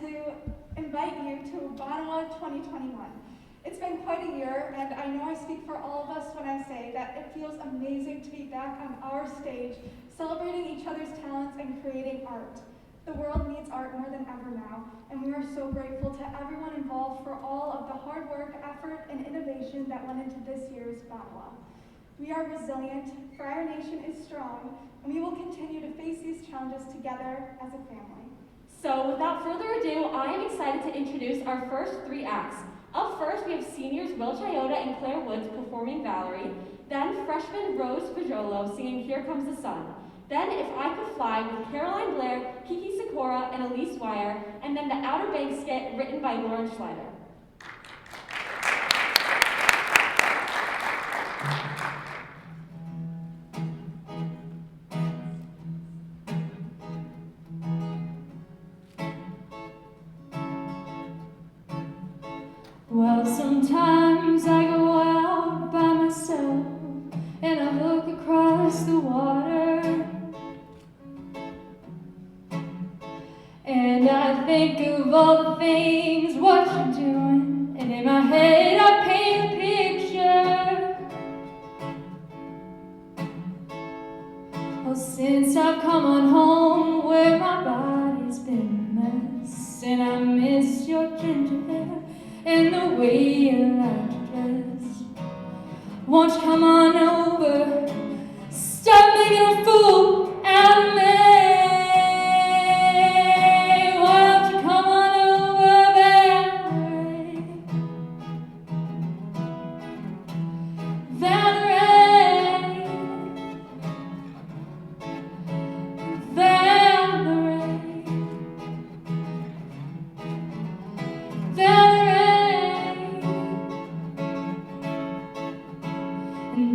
to invite you to Banua 2021. It's been quite a year, and I know I speak for all of us when I say that it feels amazing to be back on our stage, celebrating each other's talents and creating art. The world needs art more than ever now, and we are so grateful to everyone involved for all of the hard work, effort, and innovation that went into this year's Banua. We are resilient, for our nation is strong, and we will continue to face these challenges together as a family. So without further ado, I am excited to introduce our first three acts. Up first, we have seniors Will Chioda and Claire Woods performing Valerie, then freshman Rose Bajolo singing Here Comes the Sun, then If I Could Fly with Caroline Blair, Kiki Sikora, and Elise Wire, and then the Outer Banks skit written by Lauren Schleiter. Well, sometimes I go out by myself and I look across the water, and I think of all the things what you're doing, and in my head I paint a picture. Well, since I've come on home where my body's been a mess, and I miss your ginger hair and the way you like to dress. Won't you come on over, stop making a fool out of me. Why don't you come on over, Valerie? Valerie, Valerie, Valerie.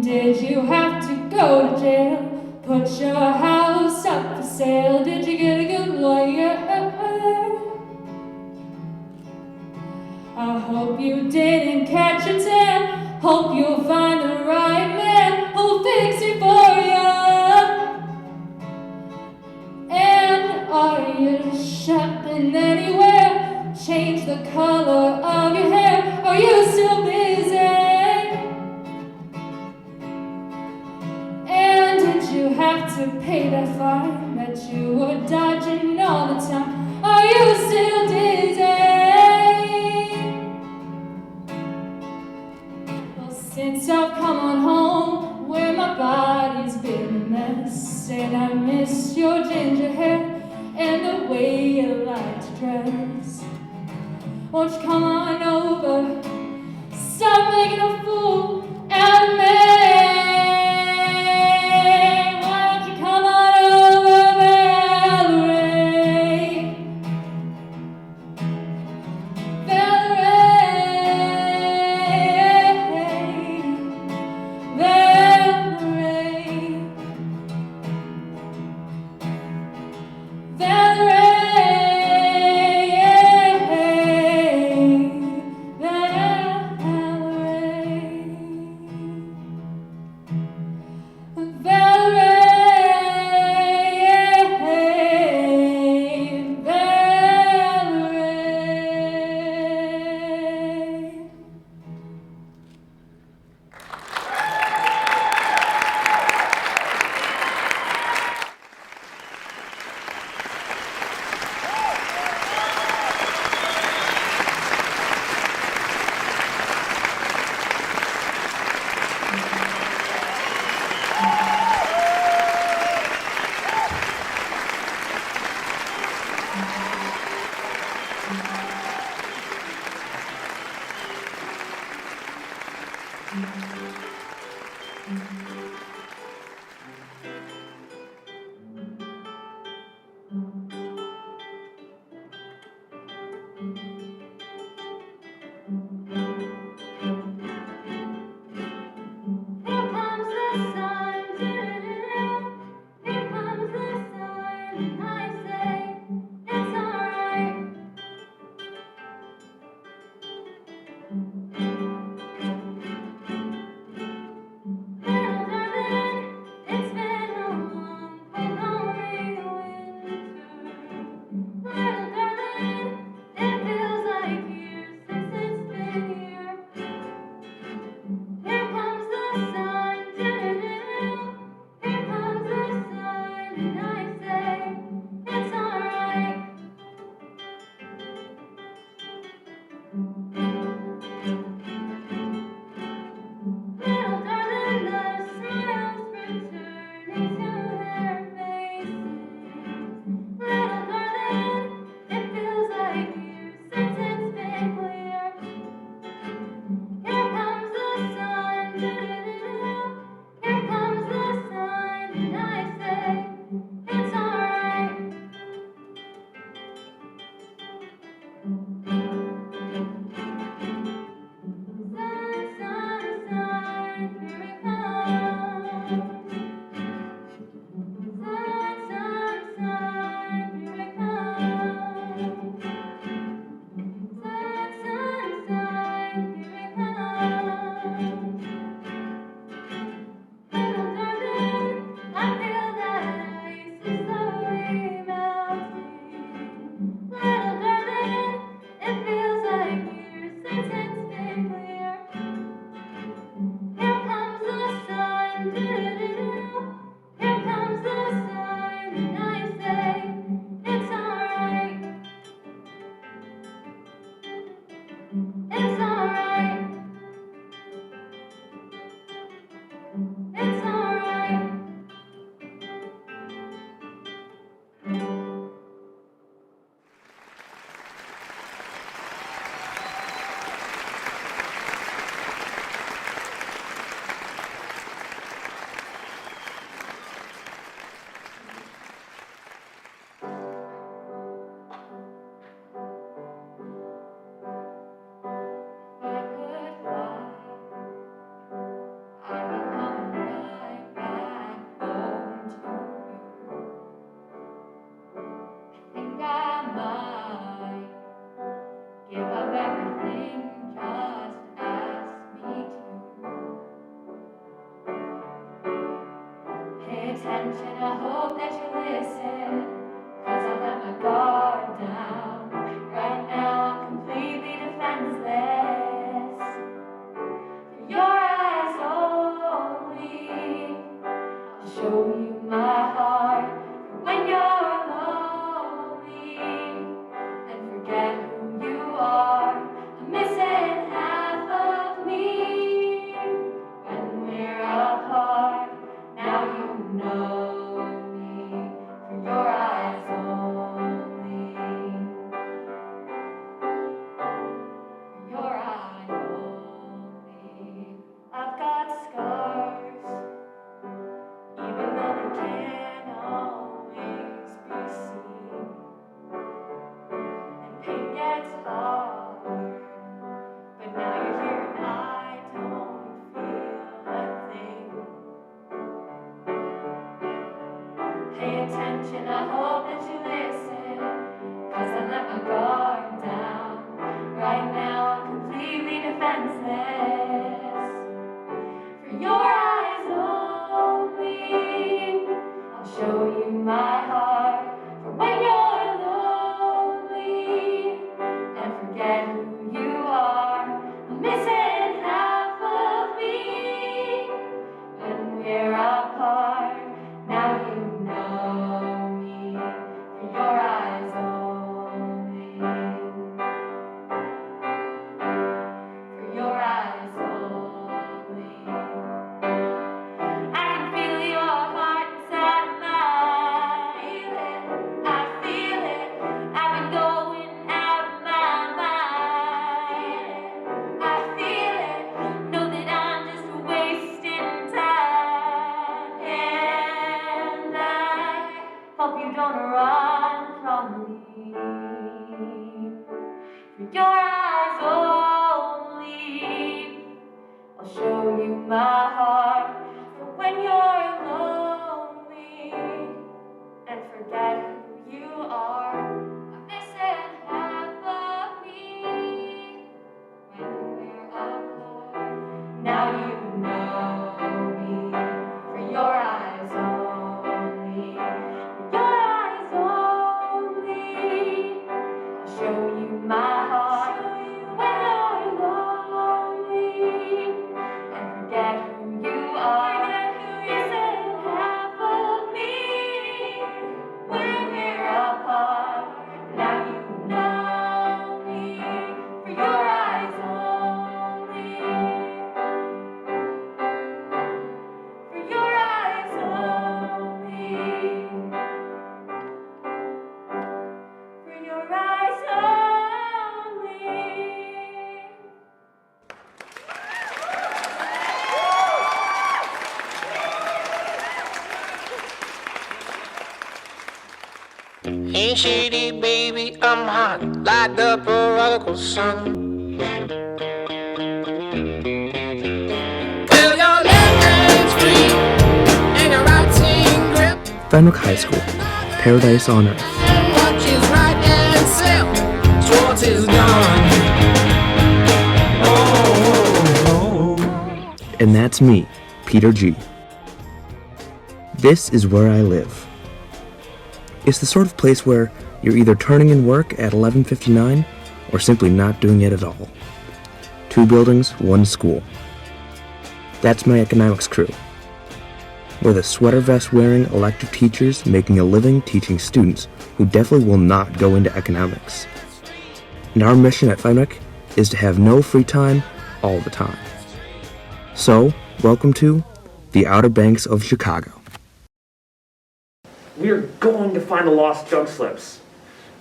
Did you have to go to jail? Put your house up for sale? Did you get a good lawyer? I hope you didn't catch a tan. Hope you'll find the right man who'll fix it for you. And are you shopping anywhere? Change the color of your hair. Are you still busy? You have to pay that fine that you were dodging all the time. Are you still dizzy? Well, since I've come on home where my body's been a mess, and I miss your ginger hair and the way you like to dress. Won't you come on over, stop making a fool out of me. When you're lonely and forget who you Ain't shady, baby, I'm hot like the prodigal son. Well, your left hand's free and your right hand grip. Fenwick High School, paradise on earth. And watch his right hand slip towards his gun. And that's me, Peter G. This is where I live. It's the sort of place where you're either turning in work at 11:59 or simply not doing it at all. 2 buildings, 1 school. That's my economics crew. We're the sweater vest wearing elective teachers making a living teaching students who definitely will not go into economics. And our mission at Fenwick is to have no free time all the time. So, welcome to the Outer Banks of Chicago. We are going to find the lost jug slips.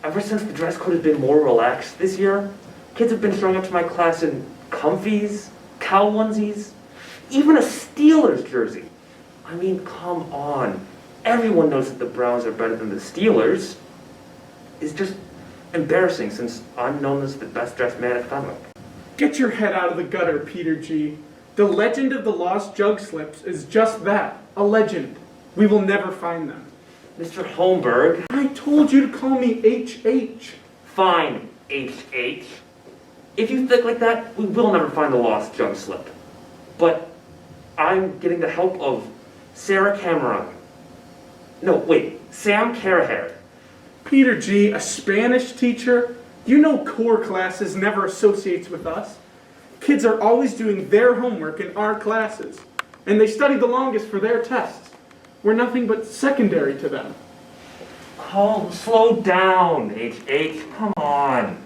Ever since the dress code has been more relaxed this year, kids have been showing up to my class in comfies, cow onesies, even a Steelers jersey. I mean, come on. Everyone knows that the Browns are better than the Steelers. It's just embarrassing since I'm known as the best dressed man at Fenwick. Get your head out of the gutter, Peter G. The legend of the lost jug slips is just that, a legend. We will never find them. Mr. Holmberg. I told you to call me HH. Fine, HH. If you think like that, we will never find the lost jug slip. But I'm getting the help of Sarah Cameron. No, wait, Sam Carahair. Peter G., a Spanish teacher? You know core classes never associates with us. Kids are always doing their homework in our classes, and they study the longest for their tests. We're nothing but secondary to them. Oh, slow down, HH. Come on.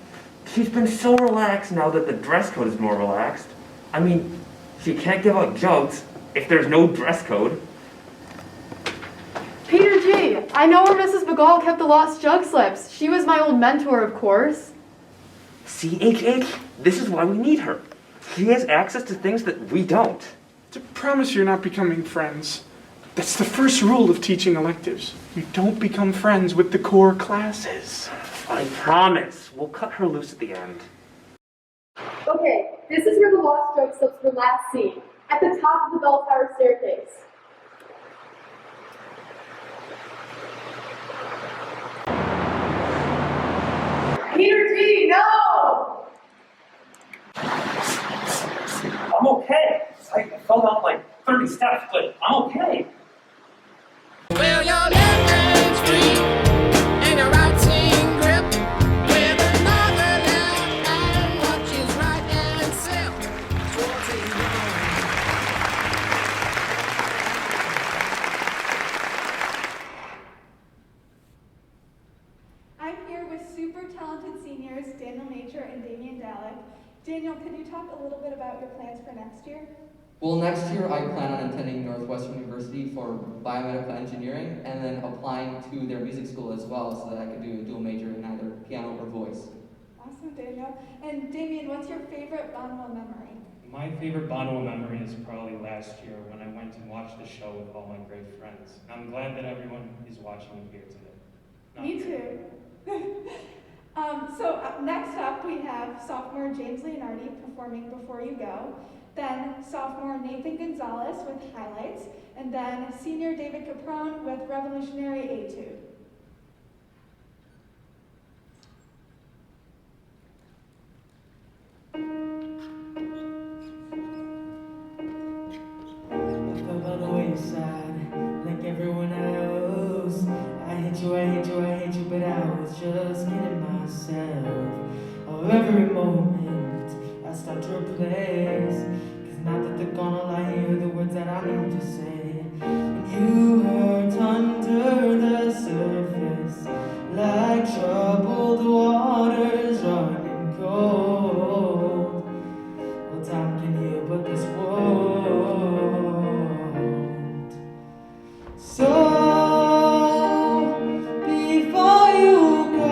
She's been so relaxed now that the dress code is more relaxed. I mean, she can't give out jugs if there's no dress code. Peter G., I know where Mrs. Begall kept the lost jug slips. She was my old mentor, of course. See, HH, this is why we need her. She has access to things that we don't. To promise you're not becoming friends. That's the first rule of teaching electives. You don't become friends with the core classes. I promise. We'll cut her loose at the end. Okay, this is where the lost jug slips were last seen, at the top of the bell tower staircase. Peter G., no! I'm okay. I fell down like 30 steps, but I'm okay. Well, your left hand's free and your right hand grip. With another left hand, watch his right hand slip towards his gun. I'm here with super talented seniors, Daniel Nature and Damian Dalek. Daniel, could you talk a little bit about your plans for next year? Well, next year I plan on attending Northwestern University for biomedical engineering and then applying to their music school as well so that I could do a dual major in either piano or voice. Awesome, Daniel. And Damian, what's your favorite Banua memory? My favorite Banua memory is probably last year when I went and watched the show with all my great friends. I'm glad that everyone is watching me here today. Me too. Next up we have sophomore James Leonardi performing Before You Go, then sophomore Nathan Gonzalez with Highlights, and then senior David Caprone with Revolutionary Etude. Like everyone else, I hate you, but I was just kidding myself. Oh, every moment I start to replace, cause now that they're gone, all I hear the words that I need to say. And you hurt under the surface, like troubled waters running cold. Well, time can heal, but this won't. So, before you go,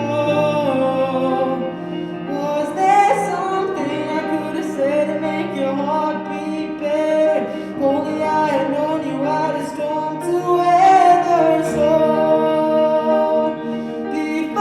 was there something I could have said to make your heart beat better? Only I had known you had a storm to weather. So, before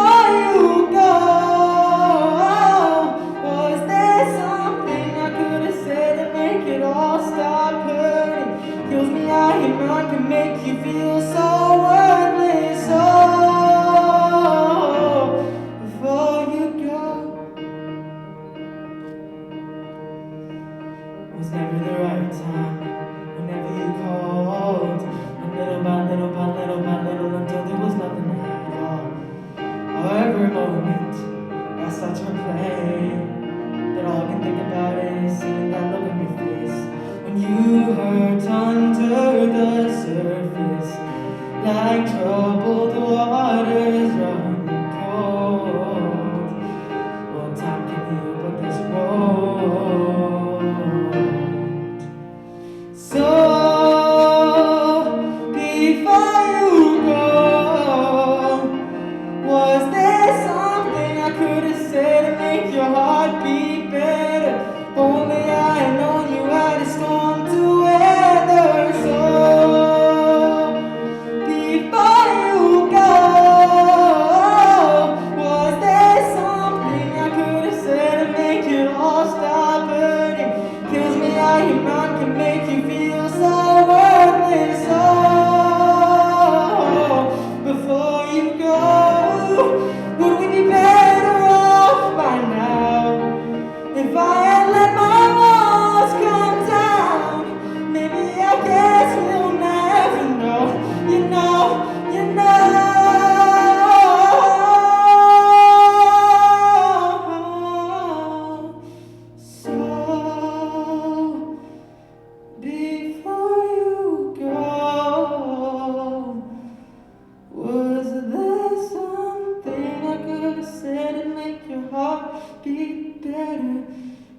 be better.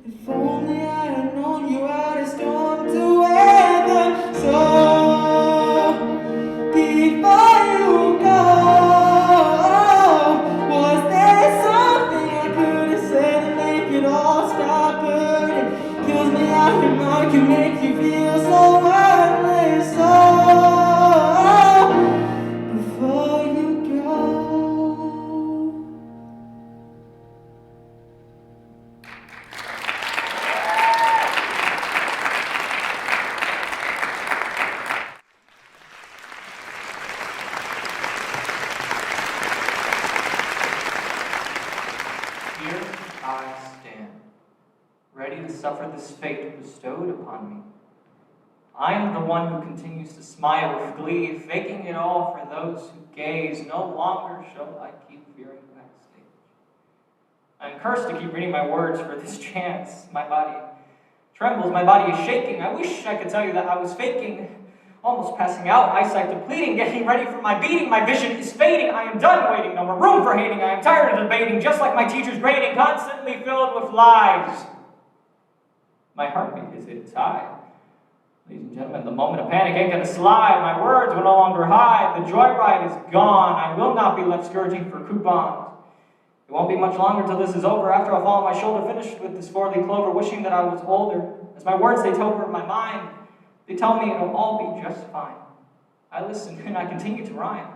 If only I had known you out a storm to weather. So before you go, was there something I could have said to make it all stop hurting? Kills me how your mind can make you feel so worthless. So before you go. Here I stand, ready to suffer this fate bestowed upon me. I am the one who continues to smile with glee, faking it all for those who gaze. No longer shall I keep fearing backstage. I am cursed to keep reading my words for this chance. My body trembles, my body is shaking. I wish I could tell you that I was faking. Almost passing out, eyesight depleting, getting ready for my beating. My vision is fading. I am done waiting. No more room for hating. I am tired of debating, just like my teacher's grading, constantly filled with lies. My heartbeat is at its high. Ladies and gentlemen, the moment of panic ain't gonna slide. My words will no longer hide. The joyride is gone. I will not be left scourging for coupons. It won't be much longer till this is over. After I fall on my shoulder, finished with this four-leaf clover, wishing that I was older. As my words take over my mind, they tell me it'll all be just fine. I listen and I continue to rhyme.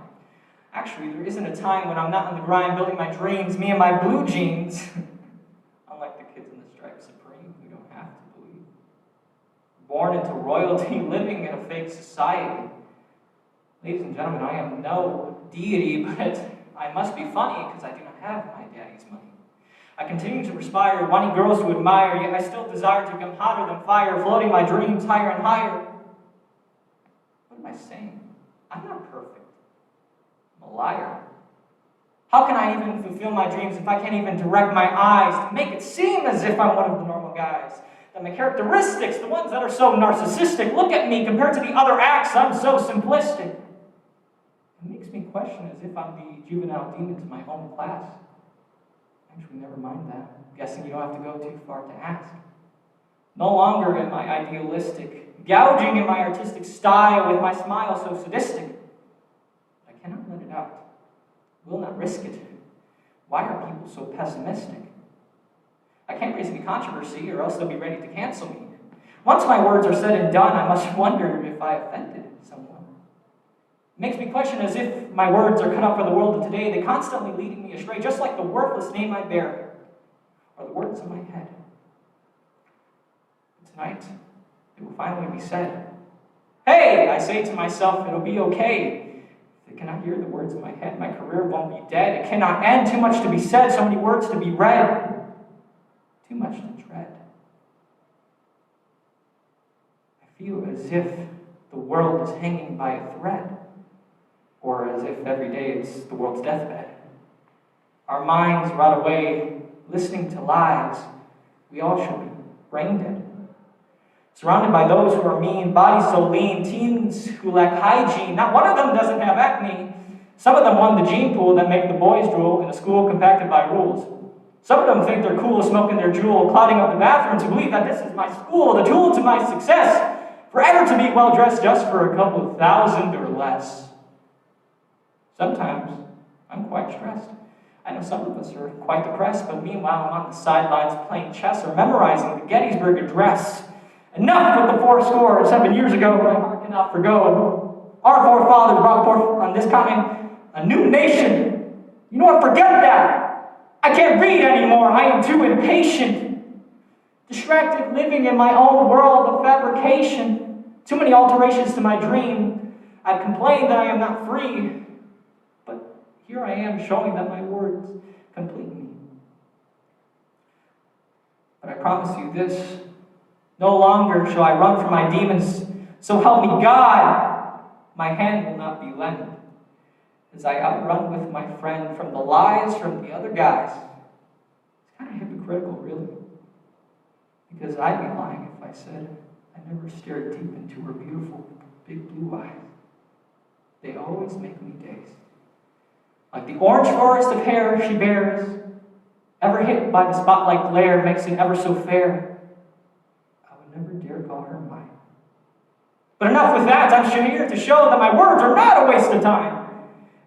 Actually, there isn't a time when I'm not on the grind building my dreams, me and my blue jeans. Unlike the kids in the Stripes Supreme who don't have to believe. Born into royalty, living in a fake society. Ladies and gentlemen, I am no deity, but I must be funny because I do not have my daddy's money. I continue to perspire, wanting girls to admire, yet I still desire to become hotter than fire, floating my dreams higher and higher. What am I saying? I'm not perfect. I'm a liar. How can I even fulfill my dreams if I can't even direct my eyes to make it seem as if I'm one of the normal guys? That my characteristics, the ones that are so narcissistic, look at me compared to the other acts, I'm so simplistic. It makes me question as if I'm the juvenile demon to my own class. Actually, never mind that. Guessing you don't have to go too far to ask. No longer am I idealistic, gouging in my artistic style with my smile so sadistic. I cannot let it out. Will not risk it. Why are people so pessimistic? I can't raise any controversy or else they'll be ready to cancel me. Once my words are said and done, I must wonder if I offended someone. It makes me question as if my words are cut out for the world of today. They constantly leading me astray, just like the worthless name I bear, or the words in my head. But tonight, it will finally be said. Hey, I say to myself, it'll be okay. If I cannot hear the words in my head, my career won't be dead. It cannot end. Too much to be said, so many words to be read. Too much to dread. I feel as if the world is hanging by a thread, or as if every day it's the world's deathbed. Our minds rot away, listening to lies. We all should be brain dead. Surrounded by those who are mean, bodies so lean, teens who lack hygiene. Not one of them doesn't have acne. Some of them won the gene pool that make the boys drool in a school compacted by rules. Some of them think they're cool smoking their jewel, clogging up the bathrooms, who believe that this is my school, the tool to my success, forever to be well-dressed just for a couple of thousand or less. Sometimes I'm quite stressed. I know some of us are quite depressed, but meanwhile I'm on the sidelines playing chess or memorizing the Gettysburg Address. Enough with the 407 years ago, my heart cannot forgo. Our forefathers brought forth on this continent a new nation. You know what? Forget that. I can't read anymore. I am too impatient. Distracted living in my own world of fabrication. Too many alterations to my dream. I've complained that I am not free. But here I am showing that my words complete me. But I promise you this. No longer shall I run from my demons. So help me God. My hand will not be lent. As I outrun with my friend from the lies from the other guys. It's kind of hypocritical, really. Because I'd be lying if I said I never stared deep into her beautiful, big blue eyes. They always make me daze. Like the orange forest of hair she bears, ever hit by the spotlight glare makes it ever so fair. I would never dare call her mine. But enough with that, I'm here to show that my words are not a waste of time.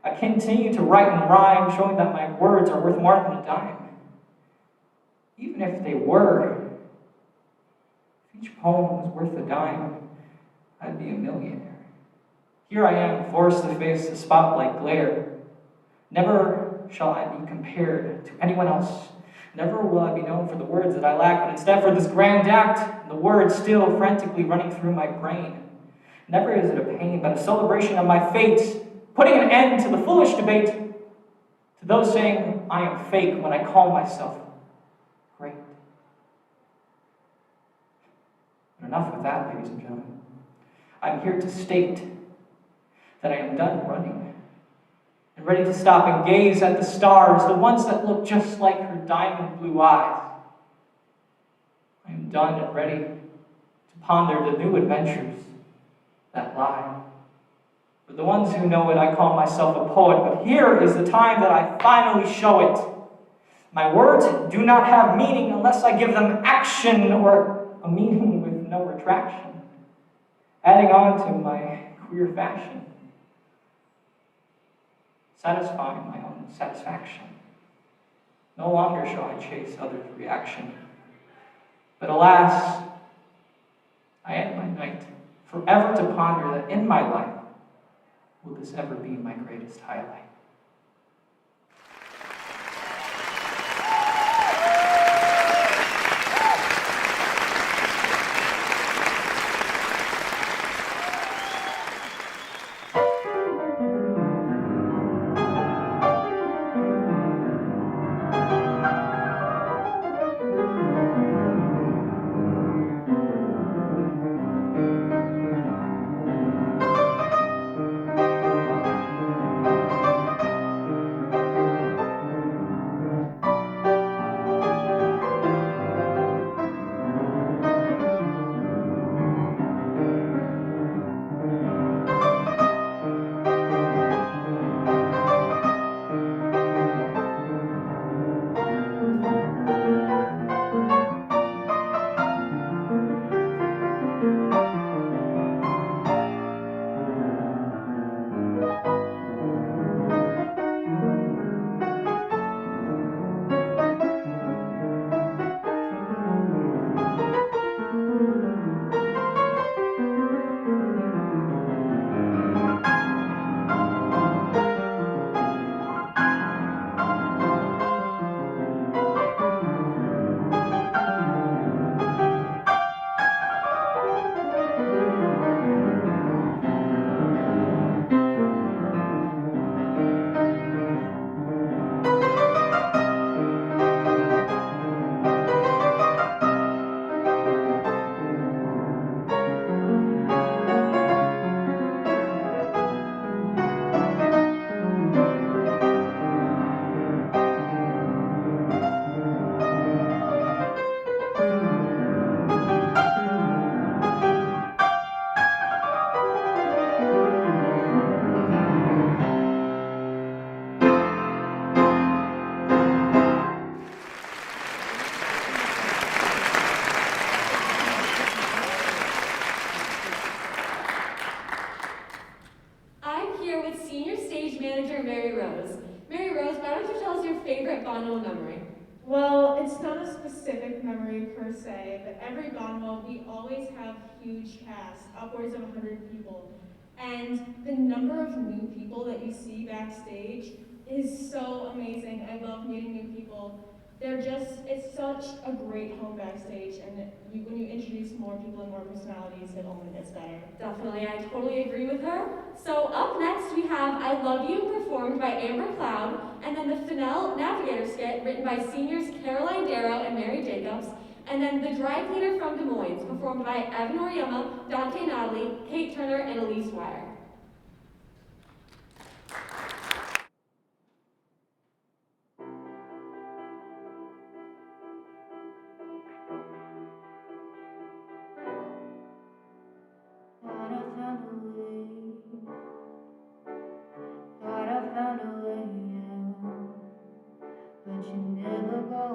I continue to write and rhyme, showing that my words are worth more than a dime. Even if they were, if each poem was worth a dime, I'd be a millionaire. Here I am, forced to face the spotlight glare. Never shall I be compared to anyone else. Never will I be known for the words that I lack, but instead for this grand act, and the words still frantically running through my brain. Never is it a pain, but a celebration of my fate, putting an end to the foolish debate, to those saying I am fake when I call myself great. But enough with that, ladies and gentlemen. I'm here to state that I am done running and ready to stop and gaze at the stars, the ones that look just like her diamond blue eyes. I am done and ready to ponder the new adventures that lie. For the ones who know it, I call myself a poet, but here is the time that I finally show it. My words do not have meaning unless I give them action, or a meaning with no retraction, adding on to my queer fashion, satisfying my own satisfaction. No longer shall I chase others' reaction. But alas, I end my night forever to ponder that in my life, will this ever be my greatest highlight? Banua memory? Well, it's not a specific memory per se, but every Banua, we always have huge casts, upwards of 100 people. And the number of new people that you see backstage is so amazing. I love meeting new people. It's such a great home backstage, and when you introduce more people and more personalities, it only gets better. Definitely, I totally agree with her. So up next we have I Love You performed by Amber Cloud, and then the Finnell Navigator skit written by seniors Caroline Darrow and Mary Jacobs, and then The Dry Cleaner from Des Moines performed by Evan Oriema, Dante Natalie, Kate Turner, and Elise Wire. Thought I found a way out, but you never go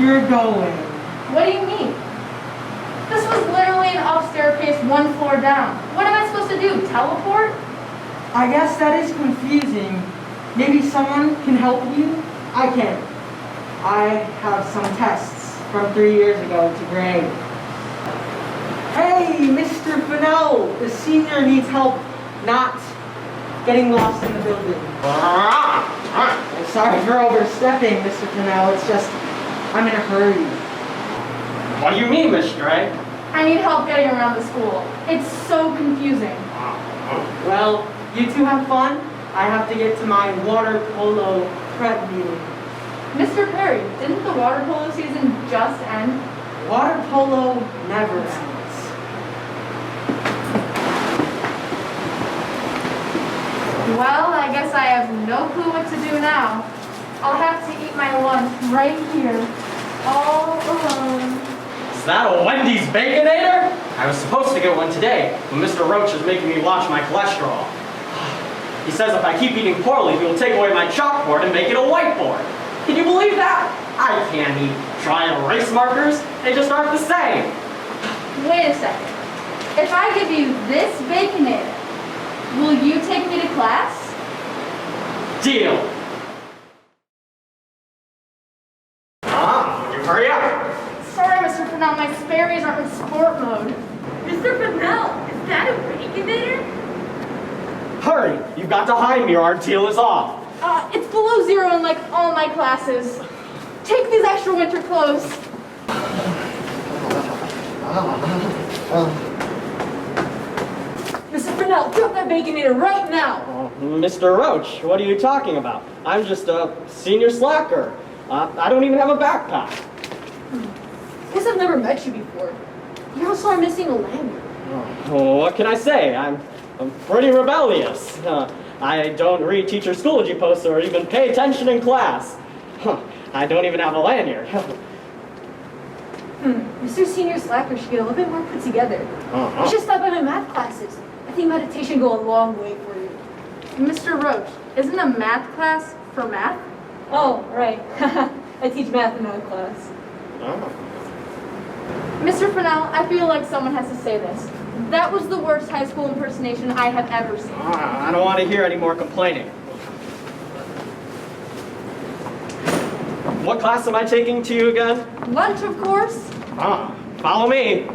you're going. What do you mean? This was literally an up staircase 1 floor down. What am I supposed to do, teleport? I guess that is confusing. Maybe someone can help you? I can. I have some tests from 3 years ago to grade. Hey, Mr. Finnell! The senior needs help not getting lost in the building. I'm sorry for overstepping, Mr. Finnell. It's just, I'm in a hurry. What do you mean, Miss Dray? I need help getting around the school. It's so confusing. Well, you two have fun. I have to get to my water polo prep meeting. Mr. Perry, didn't the water polo season just end? Water polo never ends. Well, I guess I have no clue what to do now. I'll have to eat my lunch right here, all alone. Is that a Wendy's Baconator? I was supposed to get one today, but Mr. Roach is making me watch my cholesterol. He says if I keep eating poorly, he will take away my chalkboard and make it a whiteboard. Can you believe that? I can't eat trial erase markers. They just aren't the same. Wait a second. If I give you this Baconator, will you take me to class? Deal. Would you hurry up? Sorry, Mr. Finnell, my Sperry's aren't in sport mode. Mr. Finnell, is that a Baconator? Hurry! You've got to hide me or our deal is off. It's below 0 in like all my classes. Take these extra winter clothes. Mr. Finnell, drop that Baconator right now! Mr. Roach, what are you talking about? I'm just a senior slacker. I don't even have a backpack. Guess I've never met you before. You also are missing a lanyard. Oh, what can I say? I'm pretty rebellious. I don't read teacher Schoology posts or even pay attention in class. I don't even have a lanyard. Mr. Senior Slacker should get a little bit more put together. You should stop by my math classes. I think meditation go a long way for you. Mr. Roach, isn't a math class for math? Oh, right. I teach math in that class. Mr. Finnell, I feel like someone has to say this. That was the worst high school impersonation I have ever seen. I don't want to hear any more complaining. What class am I taking to you again? Lunch, of course. Follow me.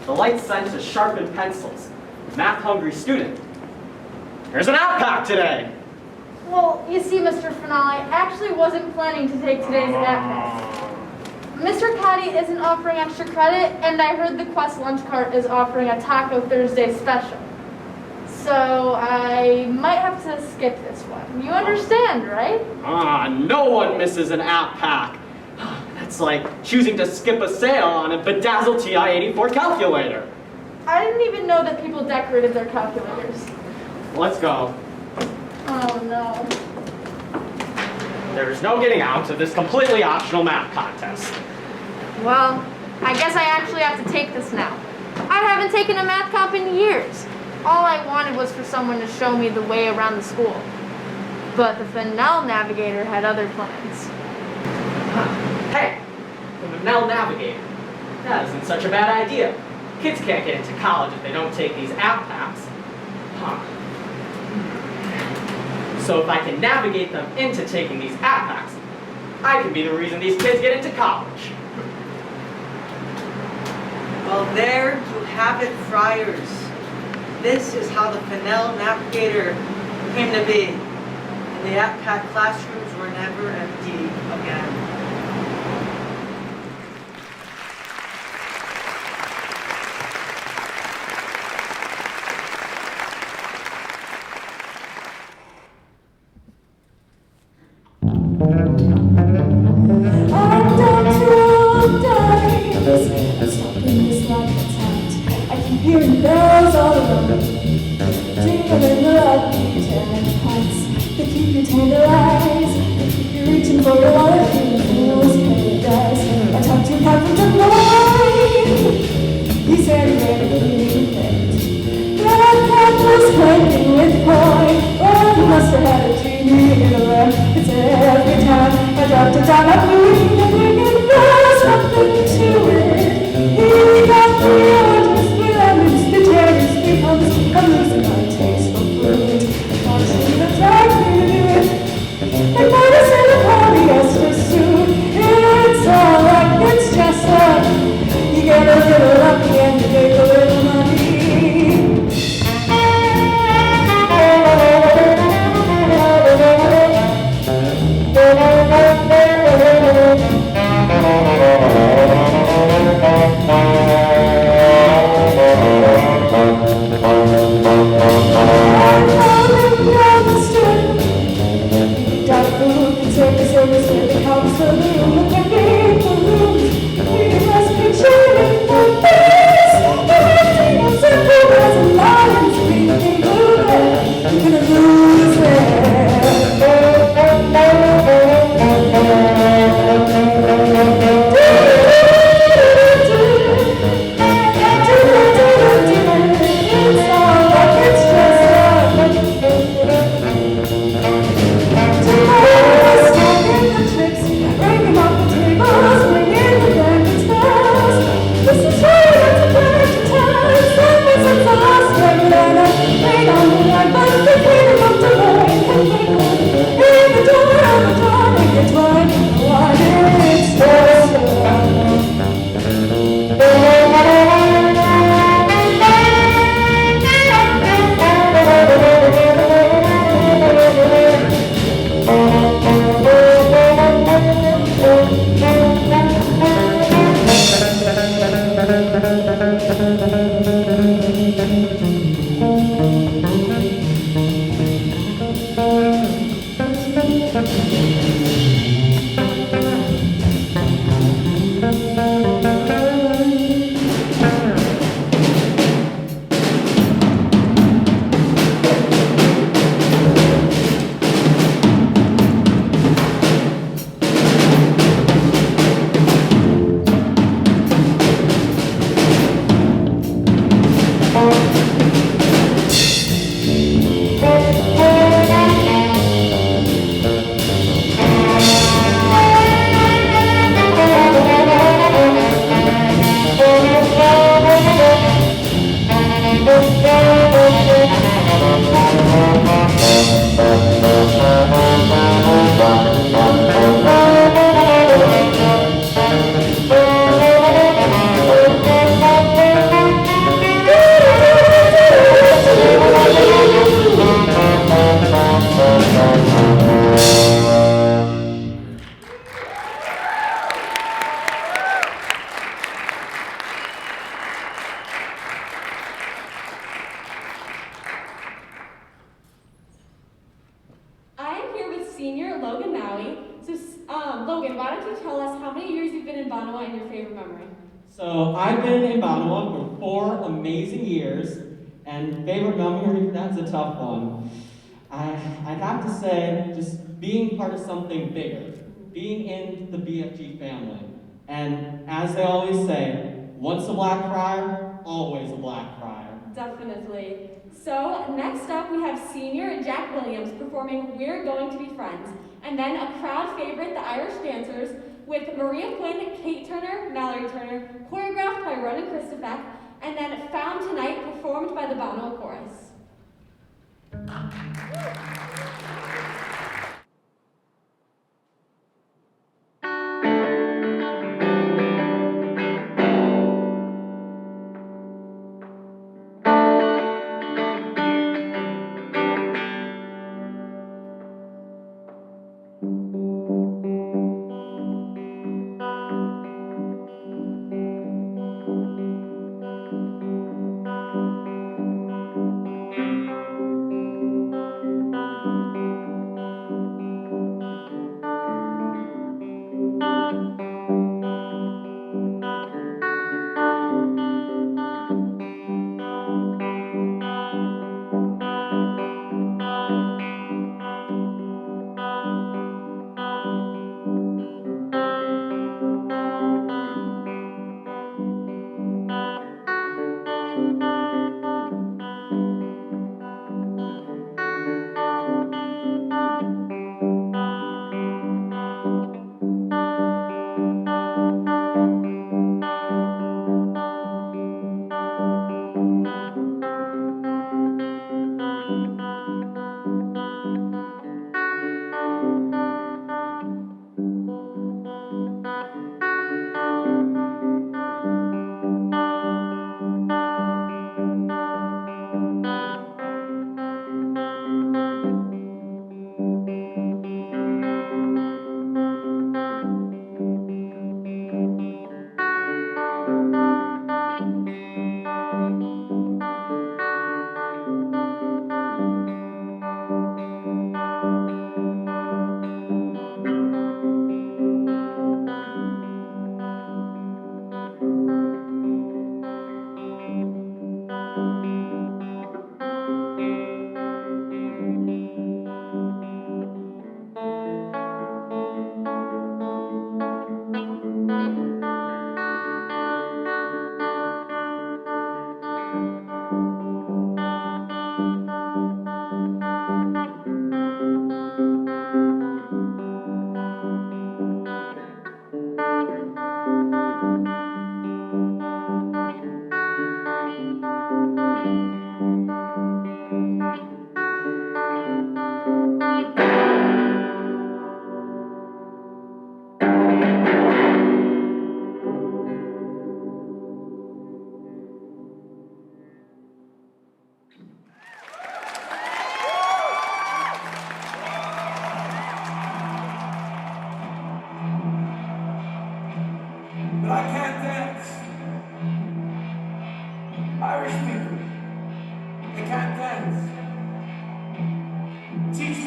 The light sent to sharpen pencils. Math-hungry student. Here's an outpack today. Well, you see, Mr. Finnell, I actually wasn't planning to take today's app. Mr. Catie isn't offering extra credit, and I heard the Quest lunch cart is offering a Taco Thursday special. So I might have to skip this one. You understand, right? No one misses an app pack. That's like choosing to skip a sale on a bedazzled TI-84 calculator. I didn't even know that people decorated their calculators. Let's go. Oh no. There's no getting out of this completely optional math contest. Well, I guess I actually have to take this now. I haven't taken a math comp in years. All I wanted was for someone to show me the way around the school. But the Finnell Navigator had other plans. Hey, the Finnell Navigator. That isn't such a bad idea. Kids can't get into college if they don't take these app packs. So if I can navigate them into taking these app packs, I can be the reason these kids get into college. Well, there you have it, friars. This is how the Finnell Navigator came to be. And the AppCat classrooms were never empty again. I'm down to old dimes. I'm stuck in this life that's hot. I keep hearing bells all around me. Jingle in the lovely tan pipes. They keep you tantalized. They keep you reaching for your wallet in the fool's paradise. I talked to Captain Lloyd. He said he ran a clean plate. That cat was clanking with coin. Oh, he must have had a genie in a lamp. It's every time I dropped it down, I'm moving and ringing. There's nothing to it. He got 3 oranges, 3 lemons, 3 cherries, 3 plums. I'm losing my taste for fruit. I'm sure the time to do it. And notice in a polyester suit. It's all right, it's just like you get a little lucky and you make a little money. Service where the cops for the room, look at me for rooms. We must be cheering for peace. Everything is simple as a lion's breathing blue. You're gonna lose It's all like it's just breaking up the tables, bringing the blankets fast. This is why we have to play to time. Sundays and lost, Banana. Rain on the line, but the freedom of the light can make one. In the door of the dawn, it gets wide. Why it's so Logan, why don't you tell us how many years you've been in Banua and your favorite memory? So I've been in Banua for 4 amazing years, and favorite memory, that's a tough one. I'd have to say just being part of something bigger, being in the BFG family. And as they always say, once a black friar, always a black friar. Definitely. So next up we have senior Jack Williams performing We're Going to Be Friends, and then a crowd favorite, the Irish Dancers, with Maria Quinn, Kate Turner, Mallory Turner, choreographed by Ronan Christopher, and then Found Tonight performed by the Banua Chorus.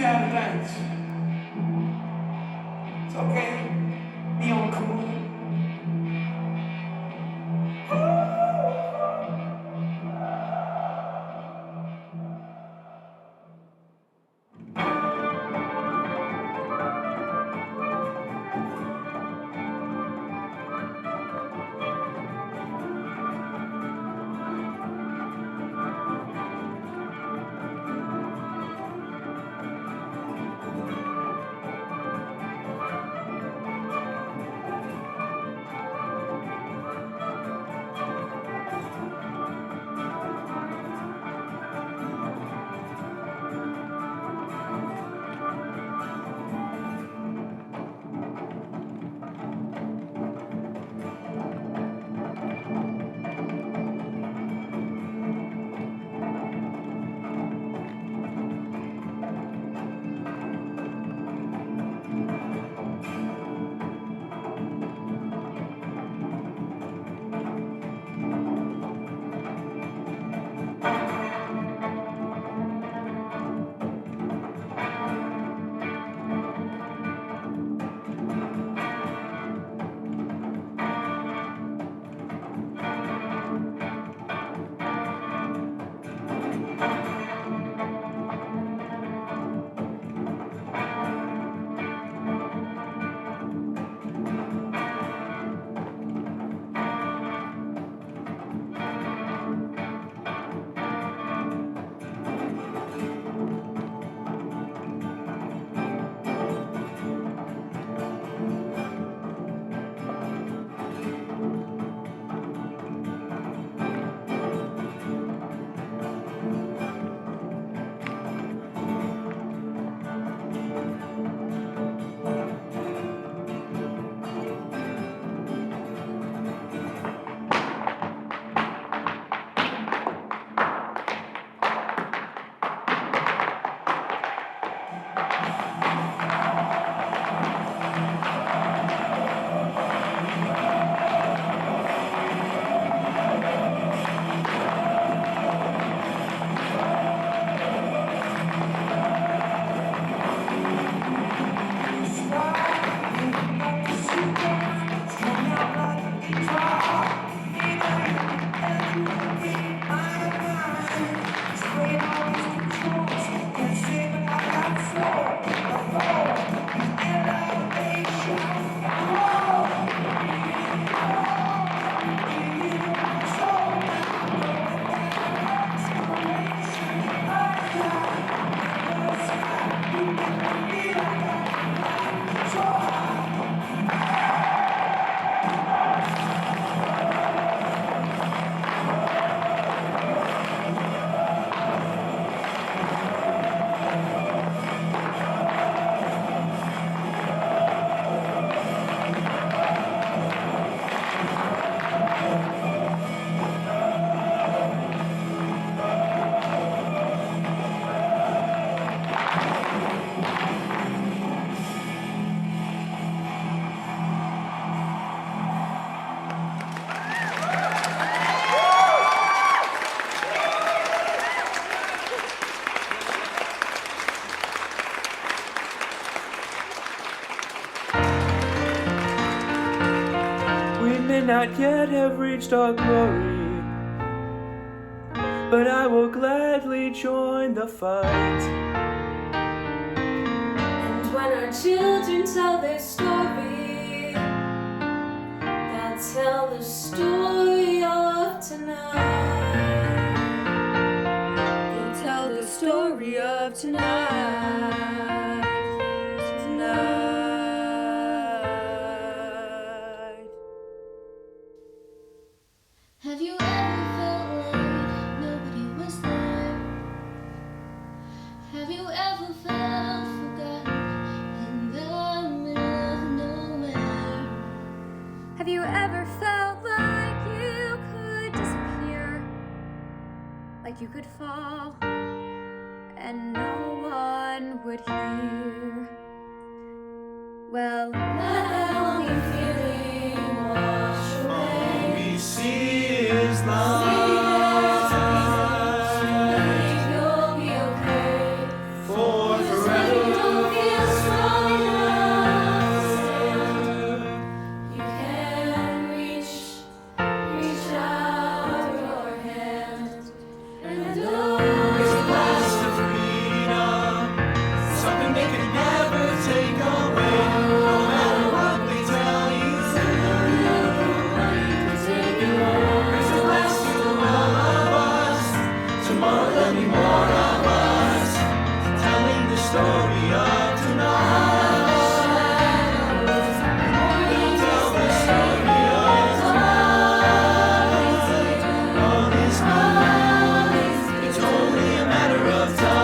how to dance. It's okay. Be on cool. Not yet have reached our glory, but I will gladly join the fight. And when our children tell their story, they'll tell the story of tonight. They'll tell the story of tonight. Tonight. Have you ever felt like nobody was there? Have you ever felt forgotten in the middle of nowhere? Have you ever felt like you could disappear? Like you could fall and no one would hear? Well, let that longing feeling wash away. All we see is light. You'll be okay. For forever story of tonight. Tell the story of tonight. All is mine. It's only a matter of time.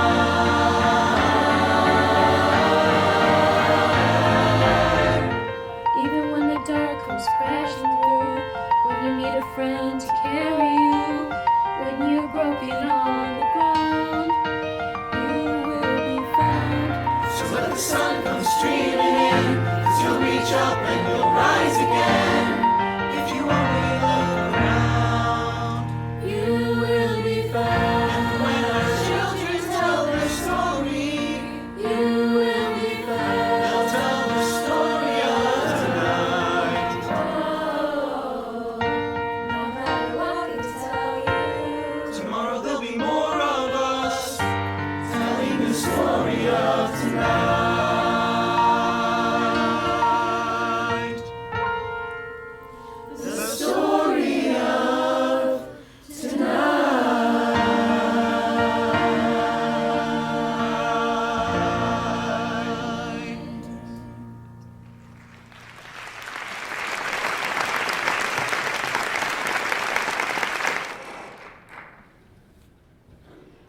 Even when the dark comes crashing through, when you need a friend to carry you, when you're broken on the ground, you will be found. So let the sun come streaming in, 'cause you'll reach up and you'll rise again. If you only look around, You will be found. when our children tell their story, You will be found. they'll tell the story of tonight. No matter what they tell you, Tomorrow there'll be more of us telling the story of tonight. The story of tonight.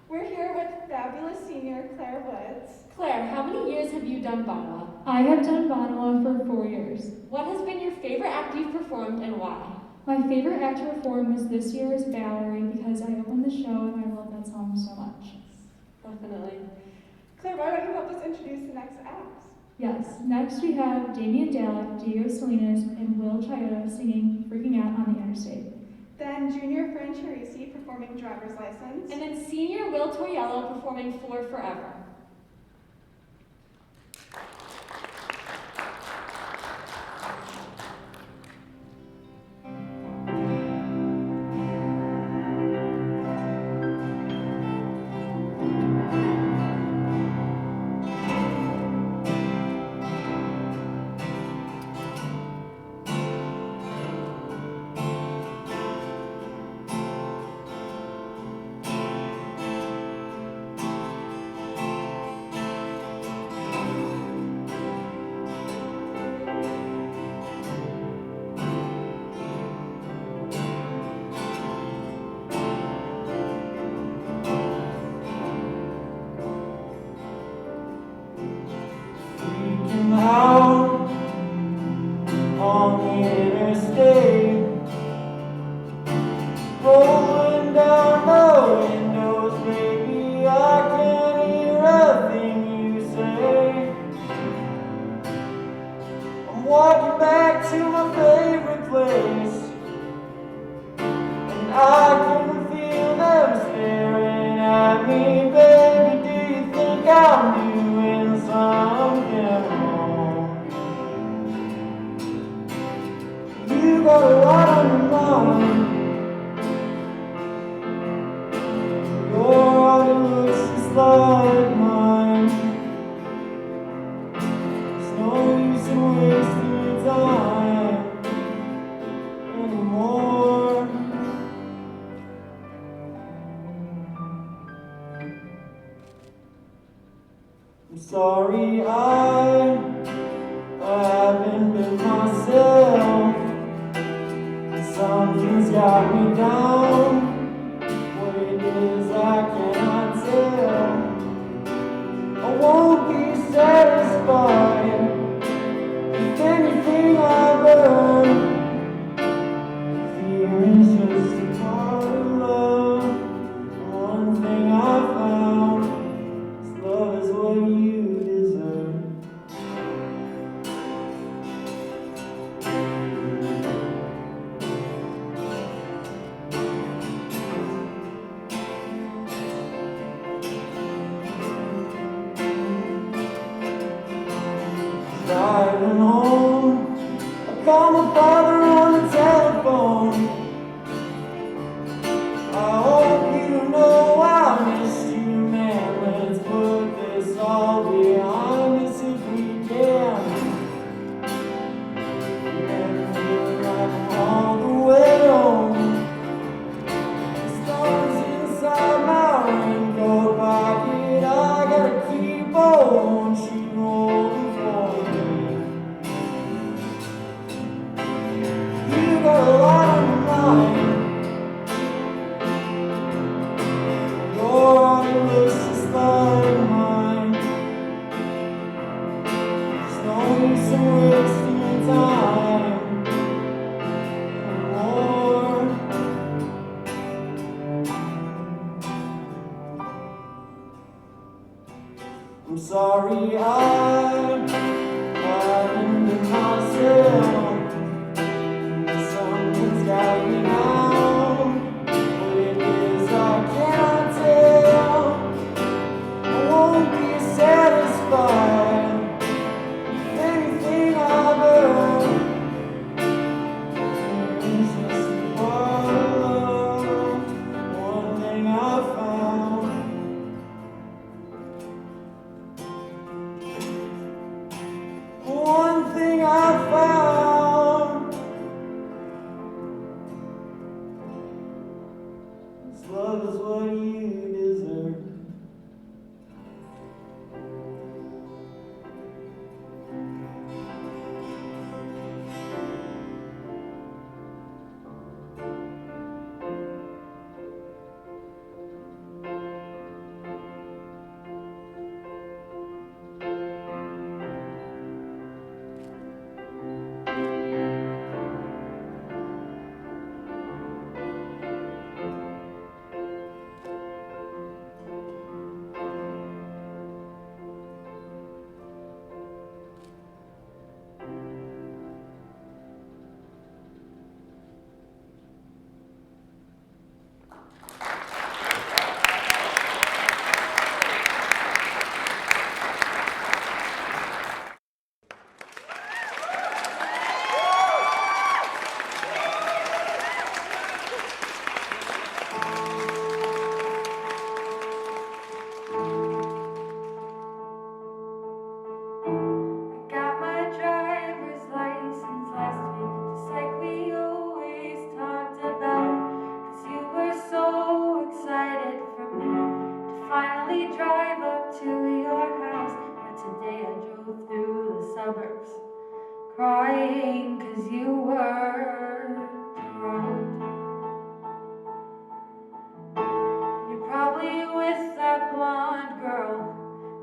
We're here with fabulous senior Claire Woods. Claire, how many years have you done Banua? I have done Banua for 4 years. What has been your favorite act you've performed and why? My favorite act to perform was this year's Valerie because I opened the show and I love that song so much. Definitely. Claire, why don't you help us introduce the next acts? Yes, next we have Damian Dalek, Diego Salinas, and Will Chioda singing Freaking Out on the Interstate. Then junior Fran Cherisi performing Driver's License. And then senior Will Torriello performing Floor Forever. Freaking out on the interstate, rolling down the windows, baby, I can hear a thing you say. I'm walking back to my favorite place, and I can feel them staring at me, baby. Do you think I'm doing something wrong? You got a lot on your mind. Your heart, it looks just like mine. There's no use in wasting your time anymore. I'm sorry I haven't been myself. Something's got me down. What it is I cannot tell. I won't be satisfied with anything I've earned. Fear is just a part of love. One thing I found is love is what you deserve. Driving home, I call my father on the telephone. I hope you know I missed you, man. Let's put this all behind us if we can. And feel like I'm all the way home. The stars inside my raincoat pocket, I gotta keep on and she rolled for me. You got a lot on your mind. Your heart looks just like mine. There's no use in wasting your time. Lord, I'm sorry I haven't been myself. Something's got me now. What it is I cannot tell. I won't be satisfied with anything I've earned. It's just a part of love. One thing I found. One thing I found. This love is what you deserve. Got my driver's license last week, just like we always talked about. 'Cause you were so excited for me to finally drive up to your house. But today I drove through the suburbs, crying 'cause you were drunk. You're probably with that blonde girl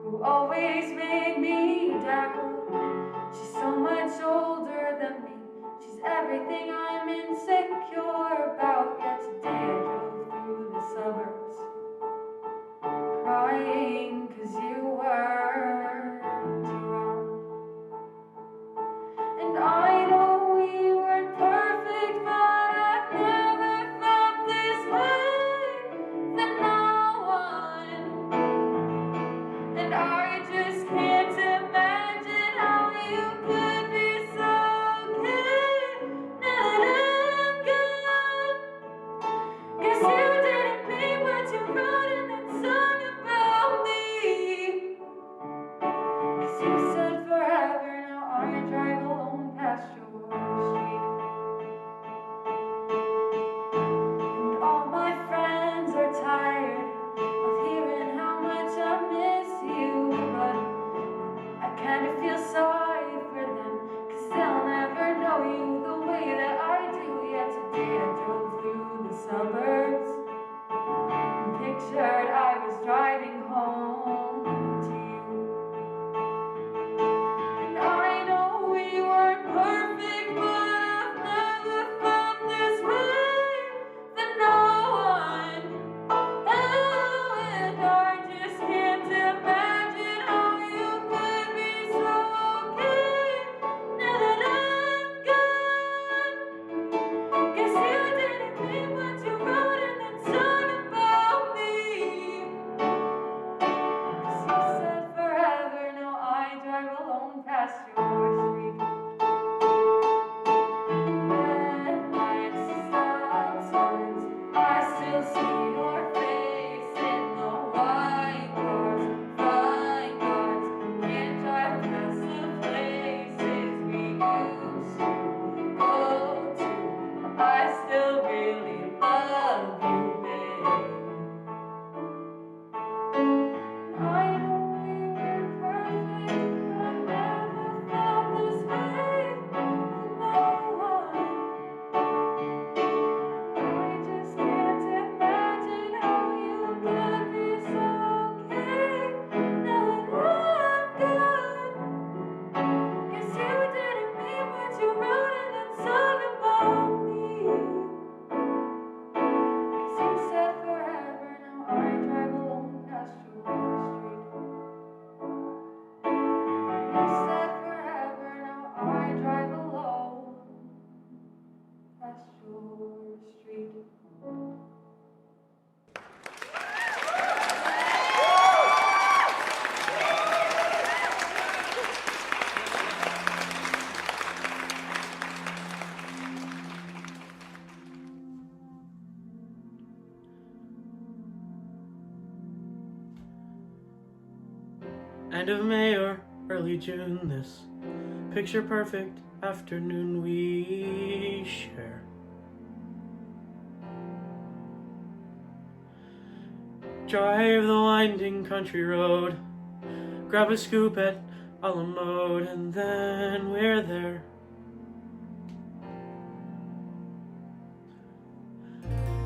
who always made me doubt. She's so much older than me. She's everything I'm insecure about. Yet today I drove through the suburbs, crying 'cause you were drunk. And I know we weren't perfect, but I've never felt this way than now on. And I just can't imagine how you could be so good. Now that I'm gone, End of May or early June, this picture perfect afternoon we share. Drive the winding country road, grab a scoop at a la mode, and then we're there.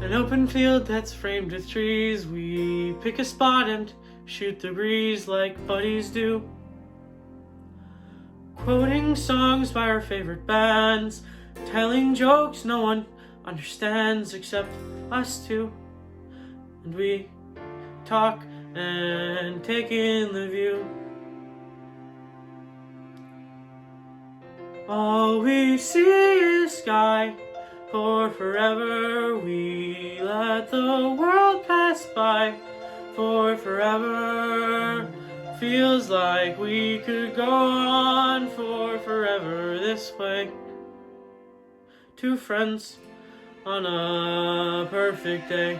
An open field that's framed with trees, we pick a spot and shoot the breeze like buddies do. Quoting songs by our favorite bands, telling jokes no one understands except us two. And we talk and take in the view. All we see is sky, for forever we let the world pass by. For forever feels like we could go on for forever this way. Two friends on a perfect day.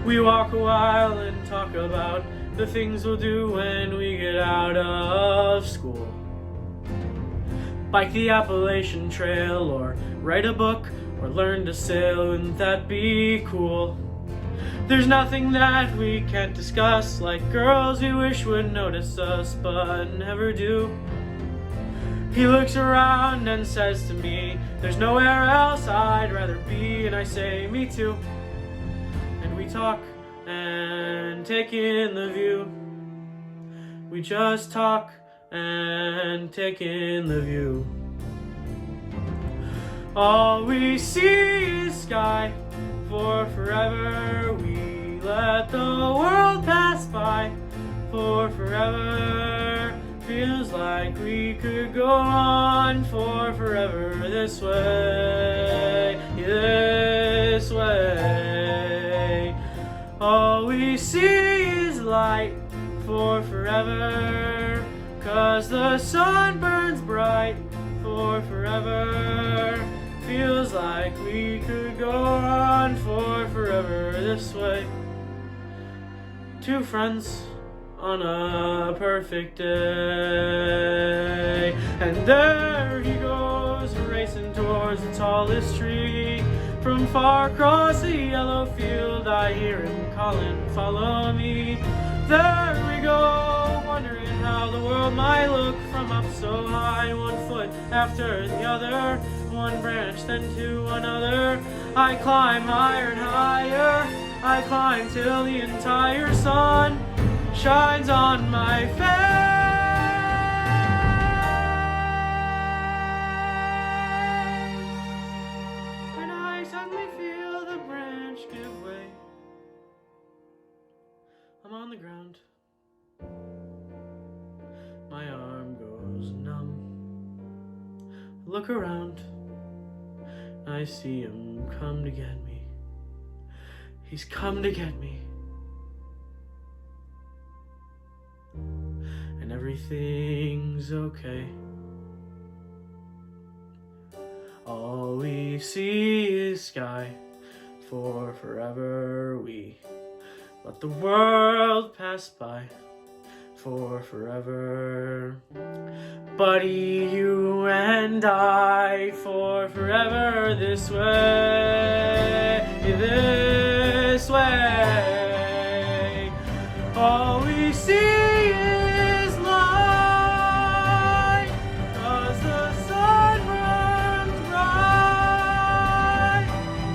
We walk a while and talk about the things we'll do when we get out of school. Bike the Appalachian Trail, or write a book, or learn to sail. Wouldn't that be cool? There's nothing that we can't discuss, like girls we wish would notice us, but never do. He looks around and says to me, there's nowhere else I'd rather be, and I say, me too. And we talk and take in the view. We just talk and take in the view. All we see is sky, for forever we let the world pass by. For forever feels like we could go on for forever this way, this way. All we see is light for forever, 'cause the sun burns bright for forever. Feels like we could go on for forever this way. Two friends on a perfect day. And there he goes, racing towards the tallest tree. From far across the yellow field, I hear him calling, follow me. There we go, wondering how the world might look from up so high. One foot after the other, one branch then to another. I climb higher and higher, I climb till the entire sun shines on my face. And I suddenly feel the branch give way. I'm on the ground. My arm goes numb. Look around. I see him come to get me. He's come to get me. And everything's okay. All we see is sky. For forever we let the world pass by. For forever, buddy, you and I, for forever this way, this way. All we see is light, 'cause the sun burns bright.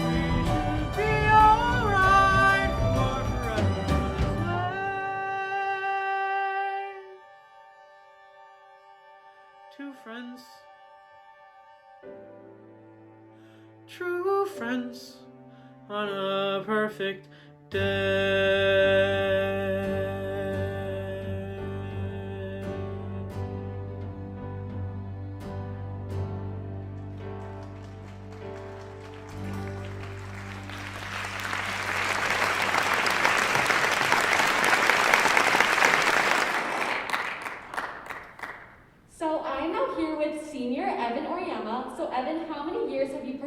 We should be alright for forever this way. Two friends, true friends, on a perfect day. So I'm now here with senior Evan Oriema. So Evan, how many years have you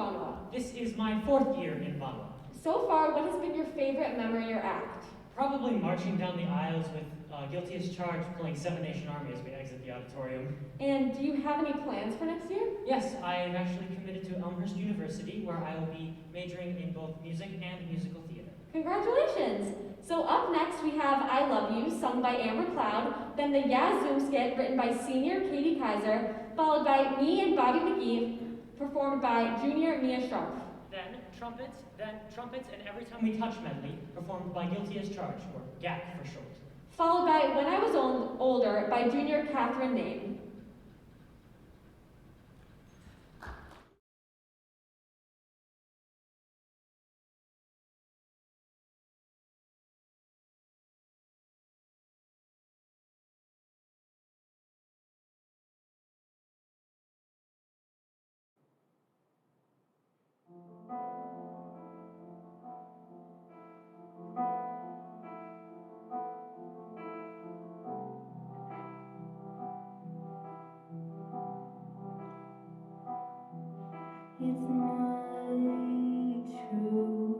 Banua? This is my 4th year in Banua. So far, what has been your favorite memory or act? Probably marching down the aisles with Guilty as Charged playing Seven Nation Army as we exit the auditorium. And do you have any plans for next year? Yes, I am actually committed to Elmhurst University, where I will be majoring in both music and musical theater. Congratulations! So up next we have I Love You, sung by Amber Cloud, then the Yeah Zoom skit written by senior Catie Kaiser, followed by Me and Bobby McGee, performed by junior Mia Sharp. Then Trumpets, and Every Time We Touch medley, performed by Guilty as Charged, or GAC for short. Followed by When I Was Older by junior Catherine Name. It's not true.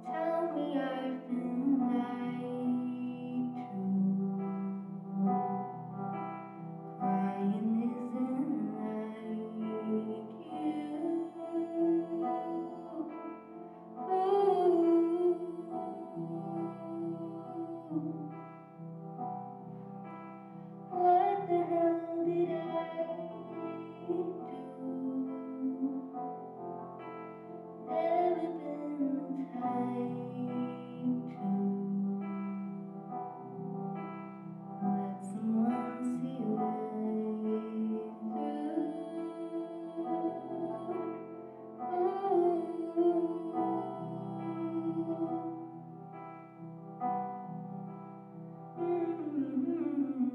Tell me I've been lied to. Crying isn't like what the hell did I do? Never been the type to let someone see right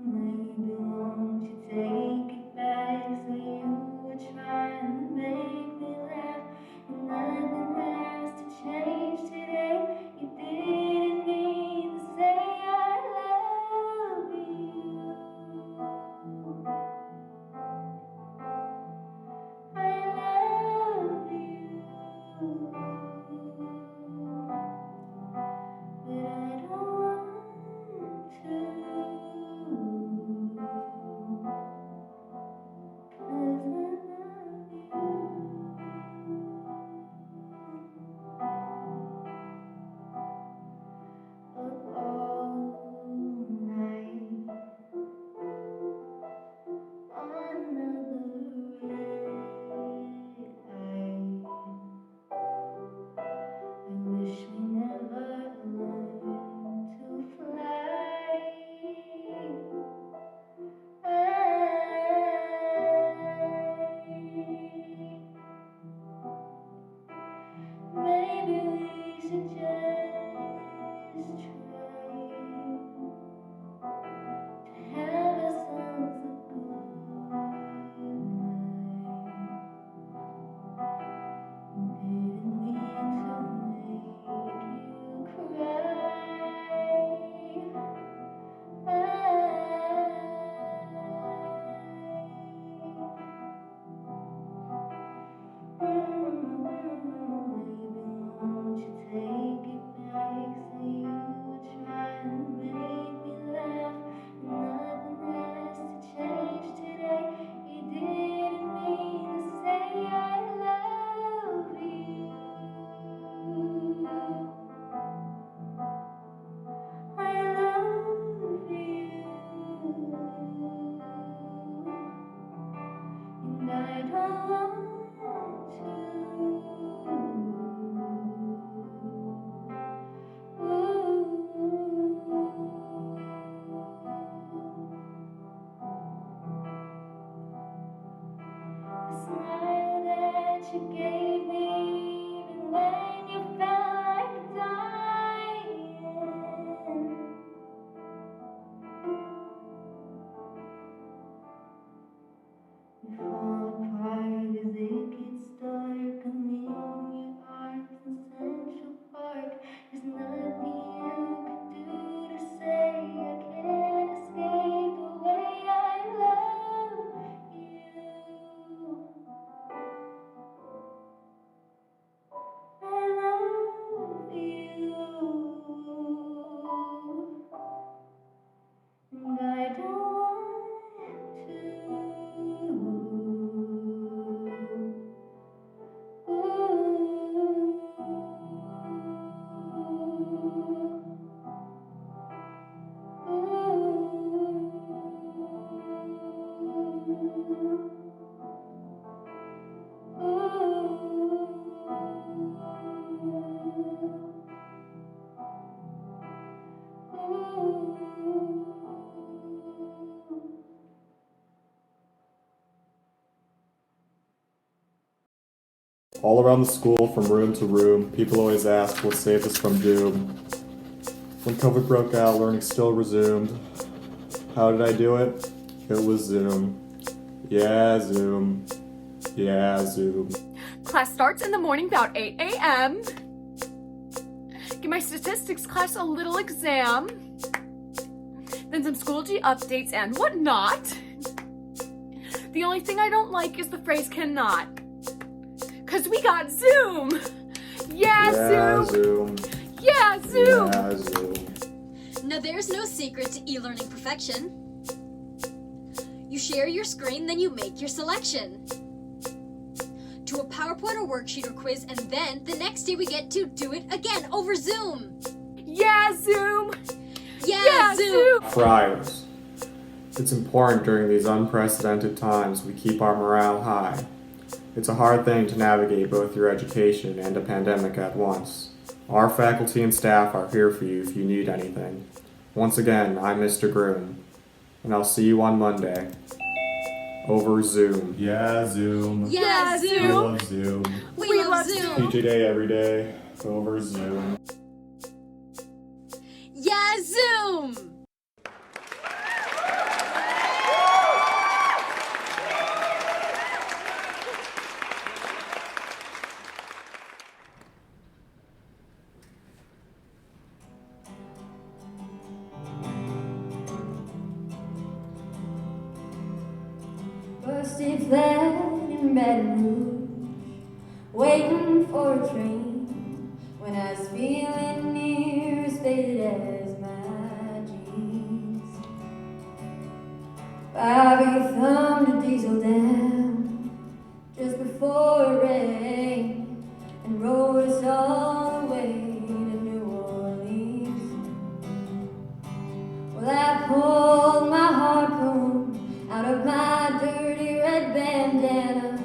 Maybe won't you take it back? Say you were trying to make me laugh, and nothing has to change today. You didn't mean to say I love you. I love you, but I don't want to. 'Cause I love you. Up all night on another red eye. I wish we never learned to fly. Maybe we should just try to have ourselves a good night. Didn't mean to make you Won't you take it back? Say you were trying to make me laugh, nothing has to change today. You didn't mean to say I love you. I love you, and I don't want to. The smile that you gave me, even when you felt like dying. We fall apart as it gets dark. I'm in your arms in Central Park. There's nothing you could do to say I can't escape the way I love you. All around the school, from room to room, people always ask what saved us from doom. When COVID broke out, learning still resumed. How did I do it? It was Zoom. Yeah, Zoom. Yeah, Zoom. Class starts in the morning about 8 a.m. Give my statistics class a little exam. Then some Schoology updates and whatnot. The only thing I don't like is the phrase cannot. 'Cause we got Zoom! Yeah, Zoom! Yeah, Zoom! Yeah, Zoom. Now there's no secret to e-learning perfection. You share your screen, then you make your selection to a PowerPoint or worksheet or quiz, and then the next day we get to do it again over Zoom. Yeah, Zoom! Yeah, Zoom! Friars. It's important during these unprecedented times we keep our morale high. It's a hard thing to navigate both your education and a pandemic at once. Our faculty and staff are here for you if you need anything. Once again, I'm Mr. Groom, and I'll see you on Monday. Over Zoom. Yeah, Zoom. Yeah, Zoom! We love Zoom. We love Zoom! PJ Day every day. Over Zoom. Yeah, Zoom! Busted flat in Baton Rouge, waiting for a train, when I was feeling near as faded as my jeans. Bobby thumbed a diesel down just before it rained and rode us all the way to New Orleans. Well, I pulled my harpoon out of my dirty red bandana.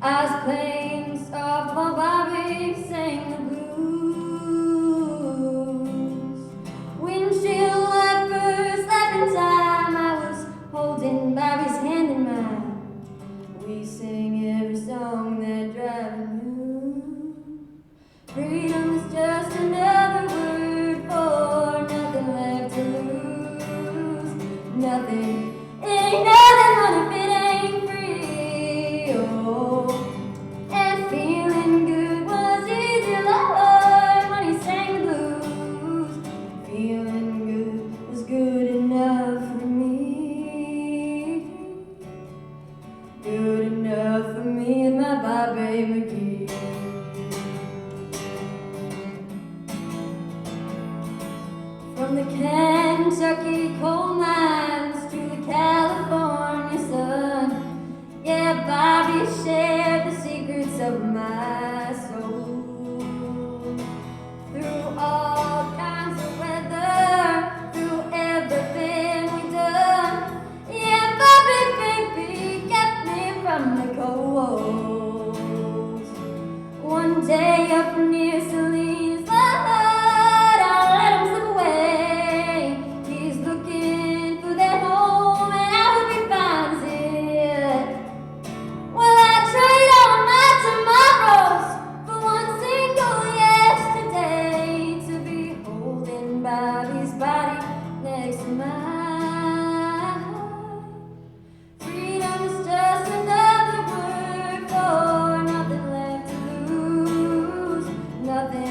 I was playing soft while Bobby sang the blues. Windshield wipers left in time. I was holding Bobby's hand in mine. We sing every song that Driving knew. Freedom is just another word for nothing left to lose. Nothing. Ain't nothing fun if it ain't free, oh. And feeling good was easy, Lord, when he sang the blues. Feeling good was good enough for me. Good enough for me and my Bobby McGee. From the Kentucky coal mines to the California sun, yeah, Bobby shared the secrets of my soul. Through all kinds of weather, through everything we done, yeah, Bobby baby kept me from the cold. One day up near Celine's blood, I let him slip away. He's looking for that home, and I hope he finds it. Well, I trade all my tomorrows for one single yesterday, to be holding Bobby's body next to mine. Freedom is just another word for nothing left to lose. Nothing.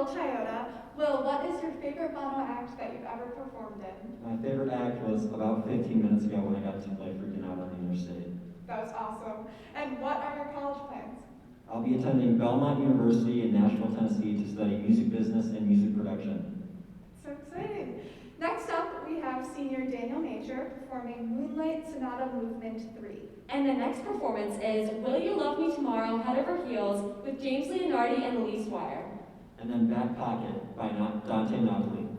Will Chioda. Will, what is your favorite Banua act that you've ever performed in? My favorite act was about 15 minutes ago when I got to play Freakin out on the Interstate. That was awesome. And what are your college plans? I'll be attending Belmont University in Nashville, Tennessee to study music business and music production. So exciting. Next up, we have senior Daniel Major performing Moonlight Sonata Movement 3. And the next performance is Will You Love Me Tomorrow, Head Over Heels, with James Leonardi and Elise Wire. And then Back Pocket by Dante Napoli.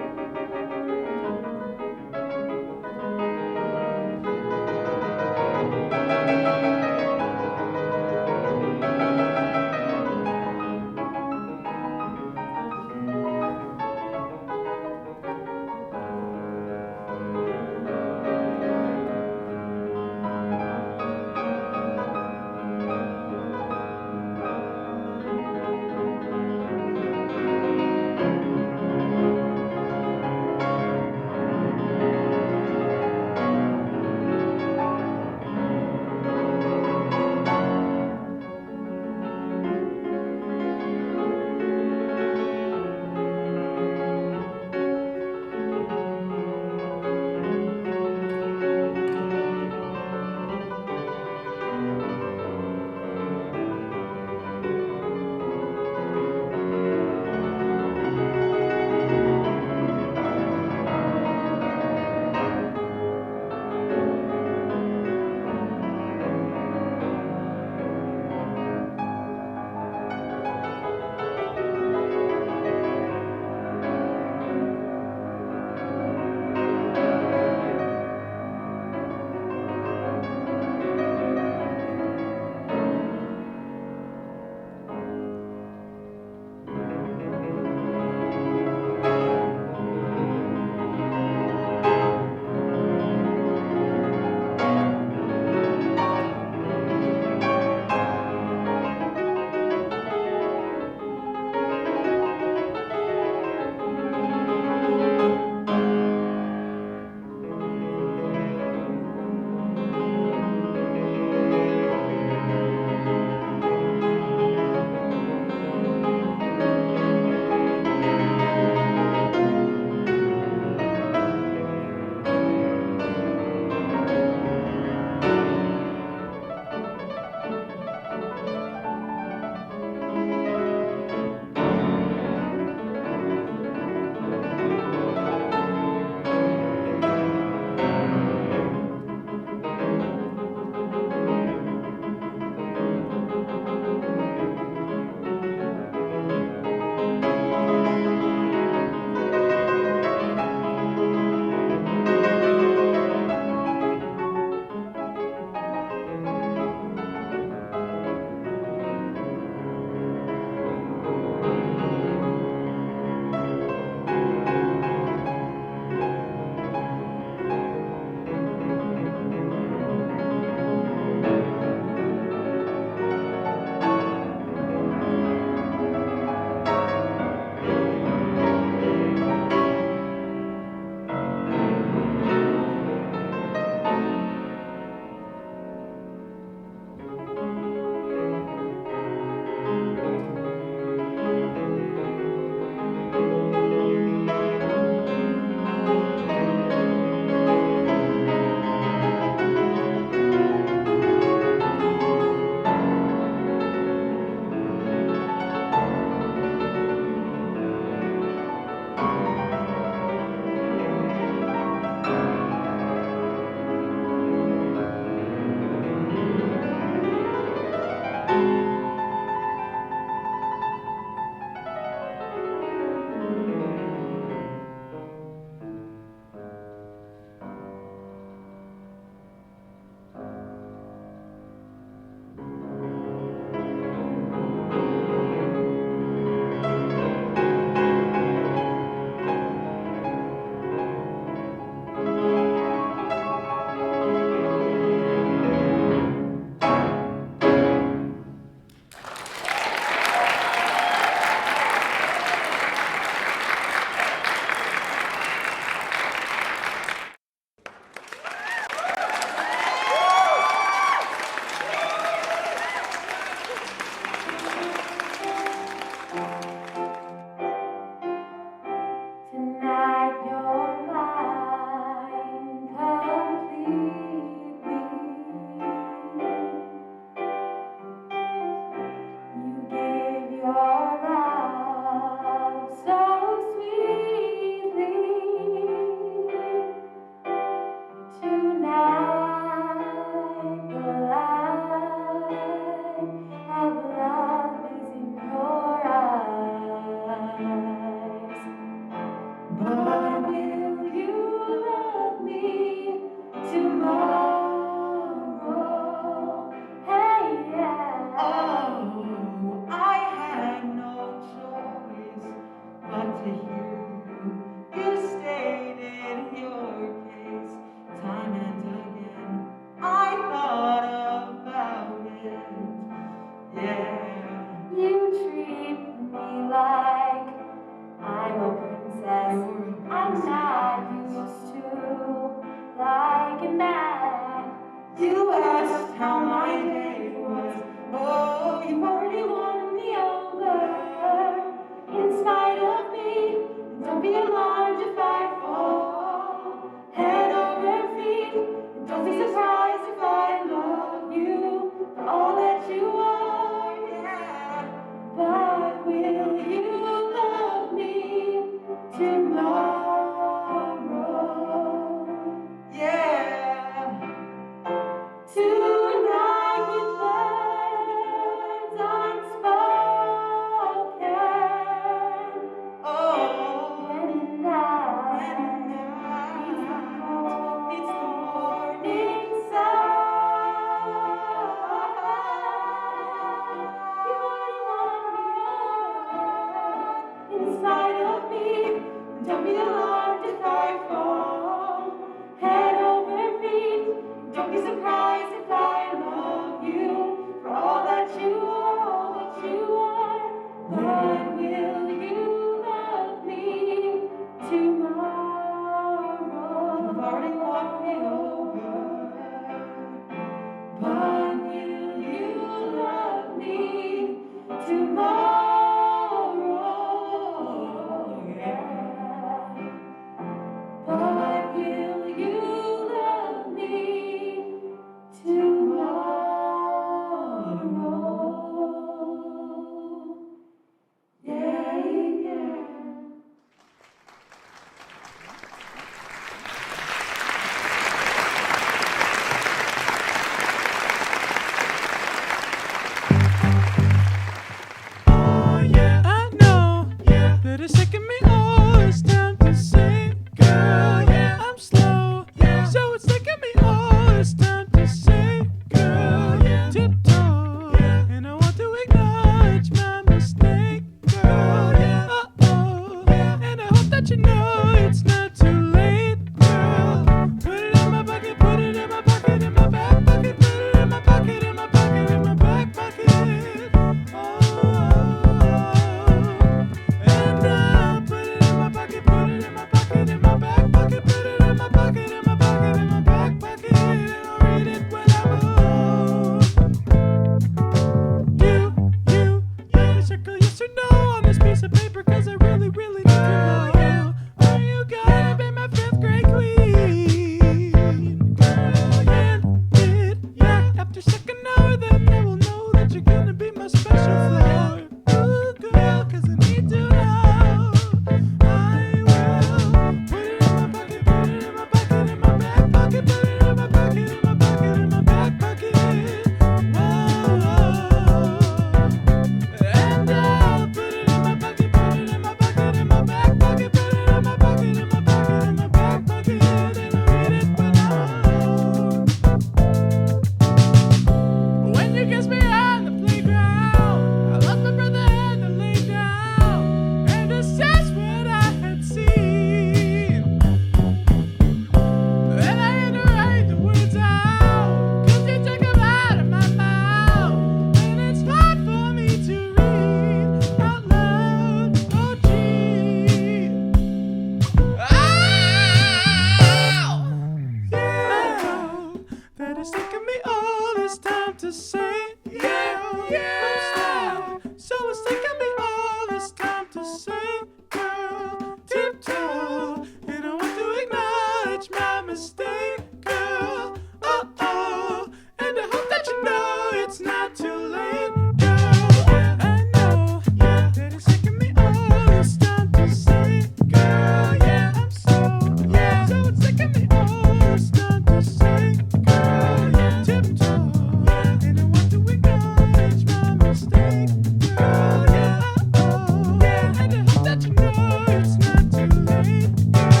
yeah. So it's taken me all this time to say, girl, tiptoe. And I want to acknowledge my mistake, girl. Oh, and I hope that you know it's not too late, girl. I know, yeah, that it's taken me all this time to say, girl, yeah, I'm so, yeah. So it's taken me all this time to say, girl, yeah, tiptoe, yeah. And I want to acknowledge my mistake, girl, yeah, oh, yeah. And I hope that you know it's not too late, girl.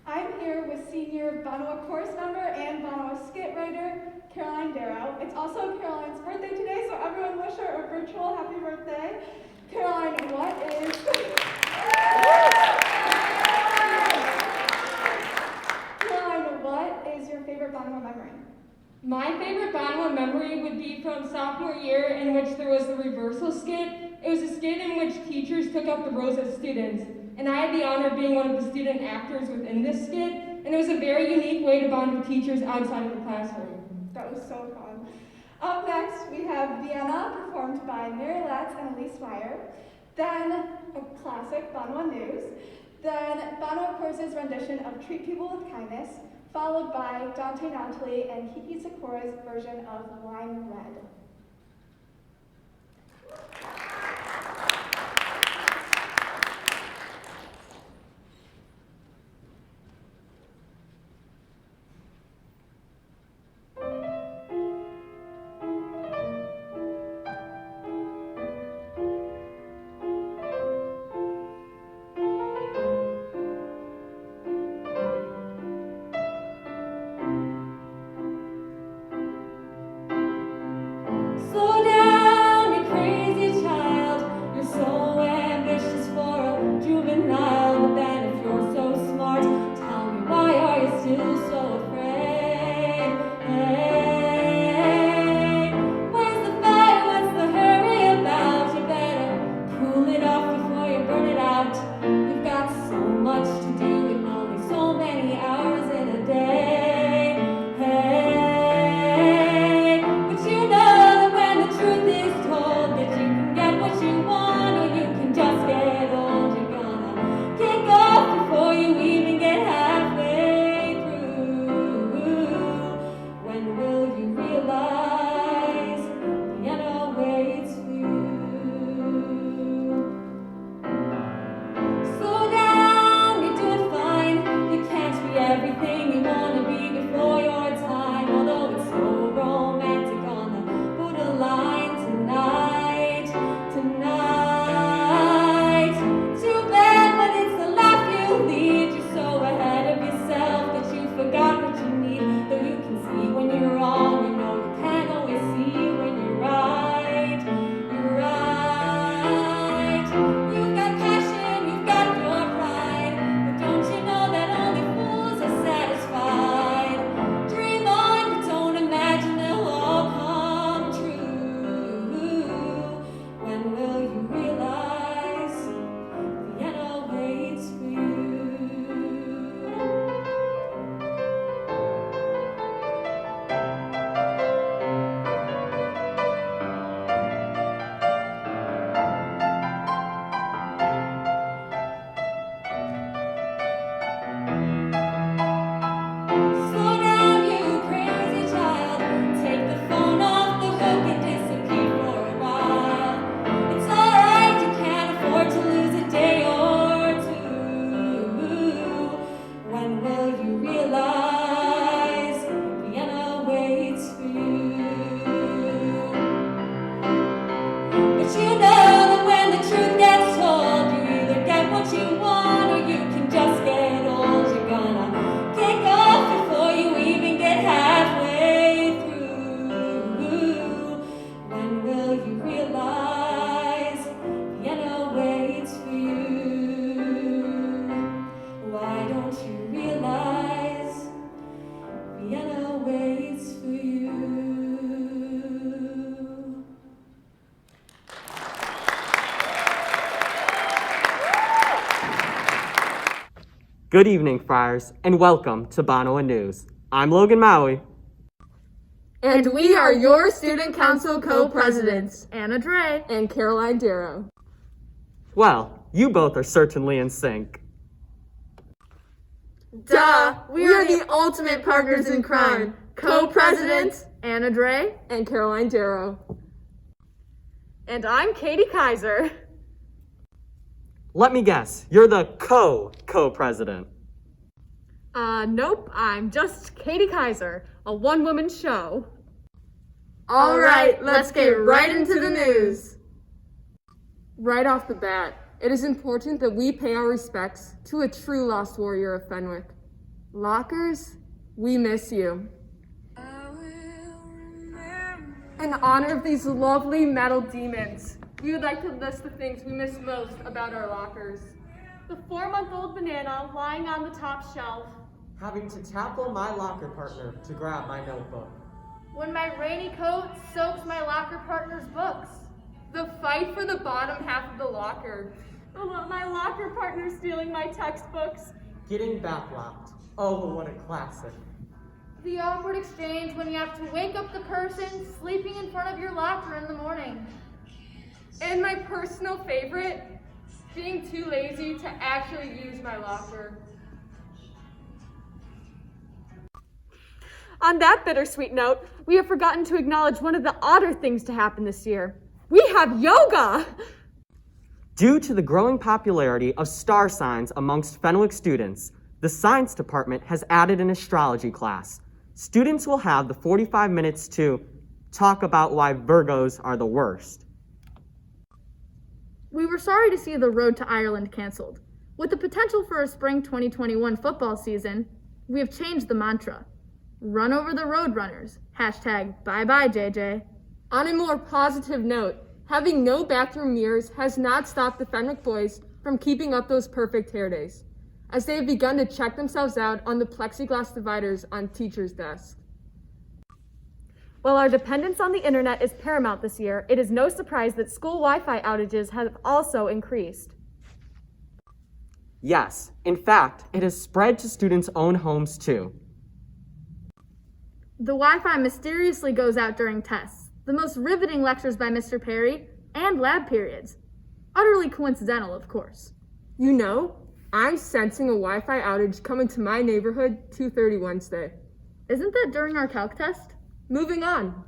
I'm here with senior Banua chorus member and Banua skit writer, Darrow. It's also Caroline's birthday today, so everyone wish her a virtual happy birthday. Caroline, what is your favorite Banua memory? My favorite Banua memory would be from sophomore year, in which there was the reversal skit. It was a skit in which teachers took up the roles of students, and I had the honor of being one of the student actors within this skit, and it was a very unique way to bond with teachers outside of the classroom. That was so fun. Up next, we have Vienna, performed by Mary Latz and Elise Meyer. Then, a classic, Banua News. Then, Banua Korus's rendition of Treat People with Kindness, followed by Dante Nantali and Kiki Sakura's version of Lime Red. Good evening, Friars, and welcome to Banua News. I'm Logan Maue. And we are your Student Council co-presidents, Anna Dray and Caroline Darrow. Well, you both are certainly in sync. Duh! We are the ultimate partners in crime. Co-presidents, Anna Dray and Caroline Darrow. And I'm Catie Kaiser. Let me guess, you're the co-president. Nope, I'm just Catie Kaiser, a one-woman show. All right, let's get right into the news. Right off the bat, it is important that we pay our respects to a true lost warrior of Fenwick. Lockers, we miss you. In honor of these lovely metal demons, we would like to list the things we miss most about our lockers. The 4-month-old banana lying on the top shelf. Having to tackle my locker partner to grab my notebook. When my rainy coat soaks my locker partner's books. The fight for the bottom half of the locker. My locker partner stealing my textbooks. Getting backlocked. Oh, what a classic. The awkward exchange when you have to wake up the person sleeping in front of your locker in the morning. And my personal favorite, being too lazy to actually use my locker. On that bittersweet note, we have forgotten to acknowledge one of the odder things to happen this year. We have yoga! Due to the growing popularity of star signs amongst Fenwick students, the science department has added an astrology class. Students will have the 45 minutes to talk about why Virgos are the worst. We were sorry to see the road to Ireland canceled. With the potential for a spring 2021 football season, we have changed the mantra. Run over the road runners. Hashtag bye-bye, JJ. On a more positive note, having no bathroom mirrors has not stopped the Fenwick boys from keeping up those perfect hair days, as they have begun to check themselves out on the plexiglass dividers on teachers' desks. While our dependence on the internet is paramount this year, it is no surprise that school Wi-Fi outages have also increased. Yes, in fact, it has spread to students' own homes too. The Wi-Fi mysteriously goes out during tests, the most riveting lectures by Mr. Perry, and lab periods. Utterly coincidental, of course. You know, I'm sensing a Wi-Fi outage coming to my neighborhood 2:30 Wednesday. Isn't that during our calc test? Moving on.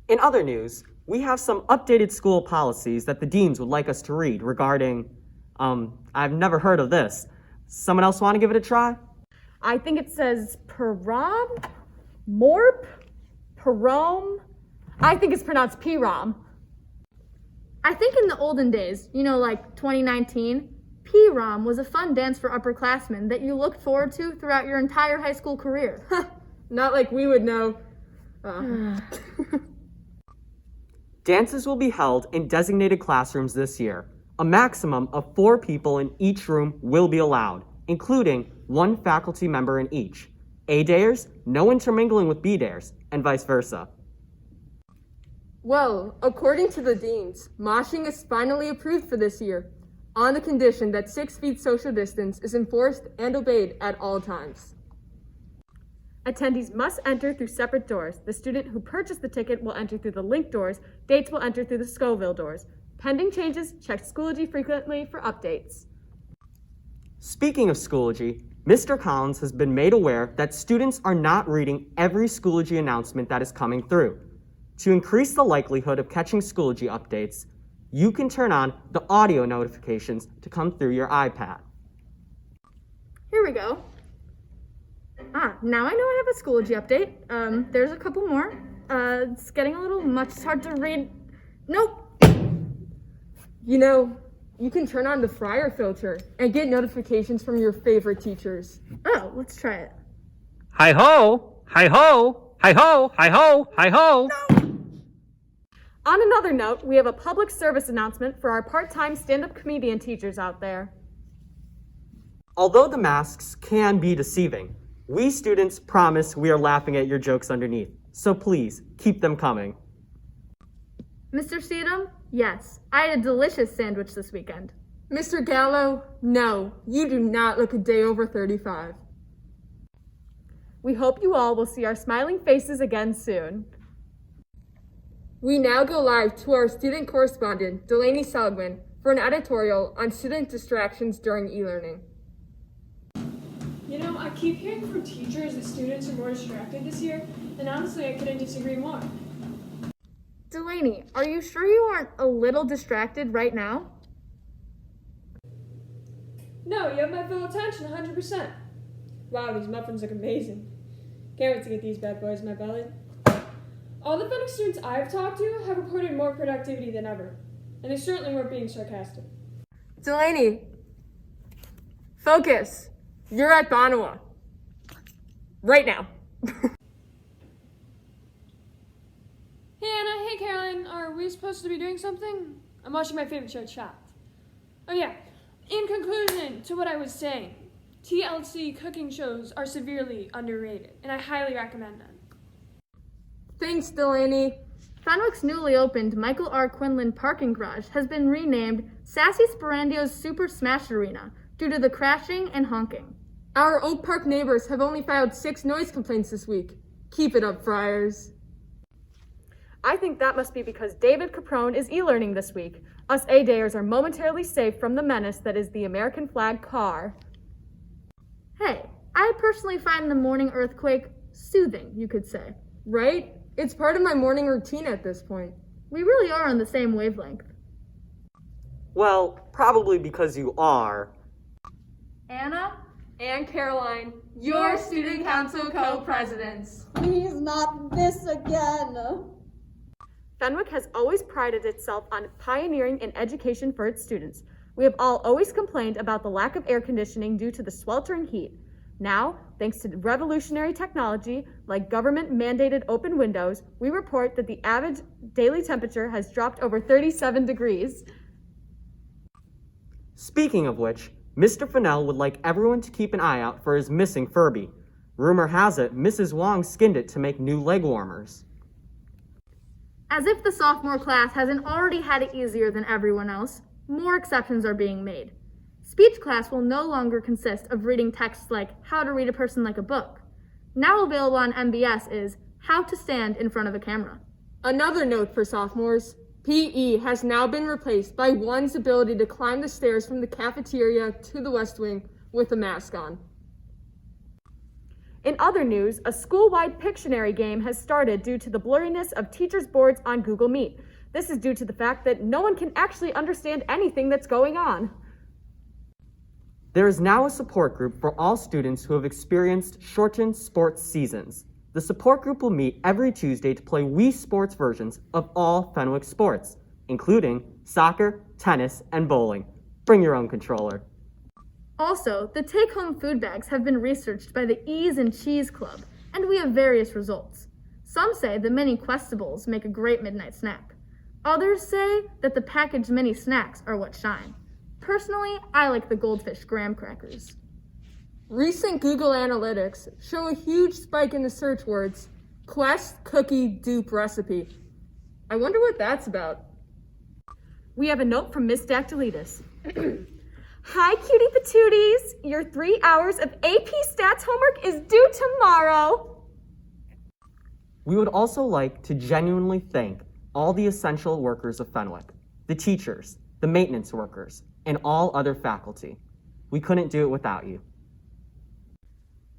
In other news, we have some updated school policies that the deans would like us to read regarding, I've never heard of this. Someone else want to give it a try? I think it says Param? Morp? Parom? I think it's pronounced P-Rom. I think in the olden days, like 2019, P-Rom was a fun dance for upperclassmen that you looked forward to throughout your entire high school career. Not like we would know. Dances will be held in designated classrooms this year. A maximum of 4 people in each room will be allowed, including 1 faculty member in each. A-dayers, no intermingling with B-dayers, and vice versa. Well, according to the deans, moshing is finally approved for this year, on the condition that 6 feet social distance is enforced and obeyed at all times. Attendees must enter through separate doors. The student who purchased the ticket will enter through the link doors. Dates will enter through the Scoville doors. Pending changes, check Schoology frequently for updates. Speaking of Schoology, Mr. Collins has been made aware that students are not reading every Schoology announcement that is coming through. To increase the likelihood of catching Schoology updates, you can turn on the audio notifications to come through your iPad. Here we go. Now I know I have a Schoology update. There's a couple more. It's getting a little much. It's hard to read. Nope. You can turn on the Friar filter and get notifications from your favorite teachers. Oh, let's try it. Hi-ho! Hi-ho! Hi-ho! Hi-ho! Hi-ho! On another note, we have a public service announcement for our part-time stand-up comedian teachers out there. Although the masks can be deceiving, we students promise we are laughing at your jokes underneath, so please, keep them coming. Mr. Steedham? Yes, I had a delicious sandwich this weekend. Mr. Gallo, no, you do not look a day over 35. We hope you all will see our smiling faces again soon. We now go live to our student correspondent, Delaney Seligmann, for an editorial on student distractions during e-learning. You know, I keep hearing from teachers that students are more distracted this year, and honestly, I couldn't disagree more. Delaney, are you sure you aren't a little distracted right now? No, you have my full attention, 100%. Wow, these muffins look amazing. Can't wait to get these bad boys in my belly. All the Fenwick students I've talked to have reported more productivity than ever, and they certainly weren't being sarcastic. Delaney, focus. You're at Banua. Right now. Hey Anna, hey Caroline, are we supposed to be doing something? I'm watching my favorite show, Chopped. Oh yeah, in conclusion to what I was saying, TLC cooking shows are severely underrated, and I highly recommend them. Thanks, Delaney. Fenwick's newly opened Michael R. Quinlan parking garage has been renamed Sassy Sperandio's Super Smash Arena due to the crashing and honking. Our Oak Park neighbors have only filed 6 noise complaints this week. Keep it up, Friars. I think that must be because David Caprone is e-learning this week. Us A-Dayers are momentarily safe from the menace that is the American flag car. Hey, I personally find the morning earthquake soothing, you could say. Right? It's part of my morning routine at this point. We really are on the same wavelength. Well, probably because you are. Anna and Caroline, your student council co-presidents. Please not this again. Fenwick has always prided itself on pioneering in education for its students. We have all always complained about the lack of air conditioning due to the sweltering heat. Now, thanks to revolutionary technology like government-mandated open windows, we report that the average daily temperature has dropped over 37 degrees. Speaking of which, Mr. Finnell would like everyone to keep an eye out for his missing Furby. Rumor has it Mrs. Wong skinned it to make new leg warmers. As if the sophomore class hasn't already had it easier than everyone else, more exceptions are being made. Speech class will no longer consist of reading texts like How to Read a Person Like a Book. Now available on MBS is How to Stand in Front of a Camera. Another note for sophomores, PE has now been replaced by one's ability to climb the stairs from the cafeteria to the West Wing with a mask on. In other news, a school-wide Pictionary game has started due to the blurriness of teachers' boards on Google Meet. This is due to the fact that no one can actually understand anything that's going on. There is now a support group for all students who have experienced shortened sports seasons. The support group will meet every Tuesday to play Wii Sports versions of all Fenwick sports, including soccer, tennis, and bowling. Bring your own controller. Also, the take-home food bags have been researched by the Ease and Cheese Club, and we have various results. Some say the mini Questables make a great midnight snack. Others say that the packaged mini snacks are what shine. Personally, I like the Goldfish graham crackers. Recent Google Analytics show a huge spike in the search words, Quest Cookie Dupe Recipe. I wonder what that's about. We have a note from Miss Dactylitis. Hi, cutie patooties. Your 3 hours of AP Stats homework is due tomorrow. We would also like to genuinely thank all the essential workers of Fenwick, the teachers, the maintenance workers, and all other faculty. We couldn't do it without you.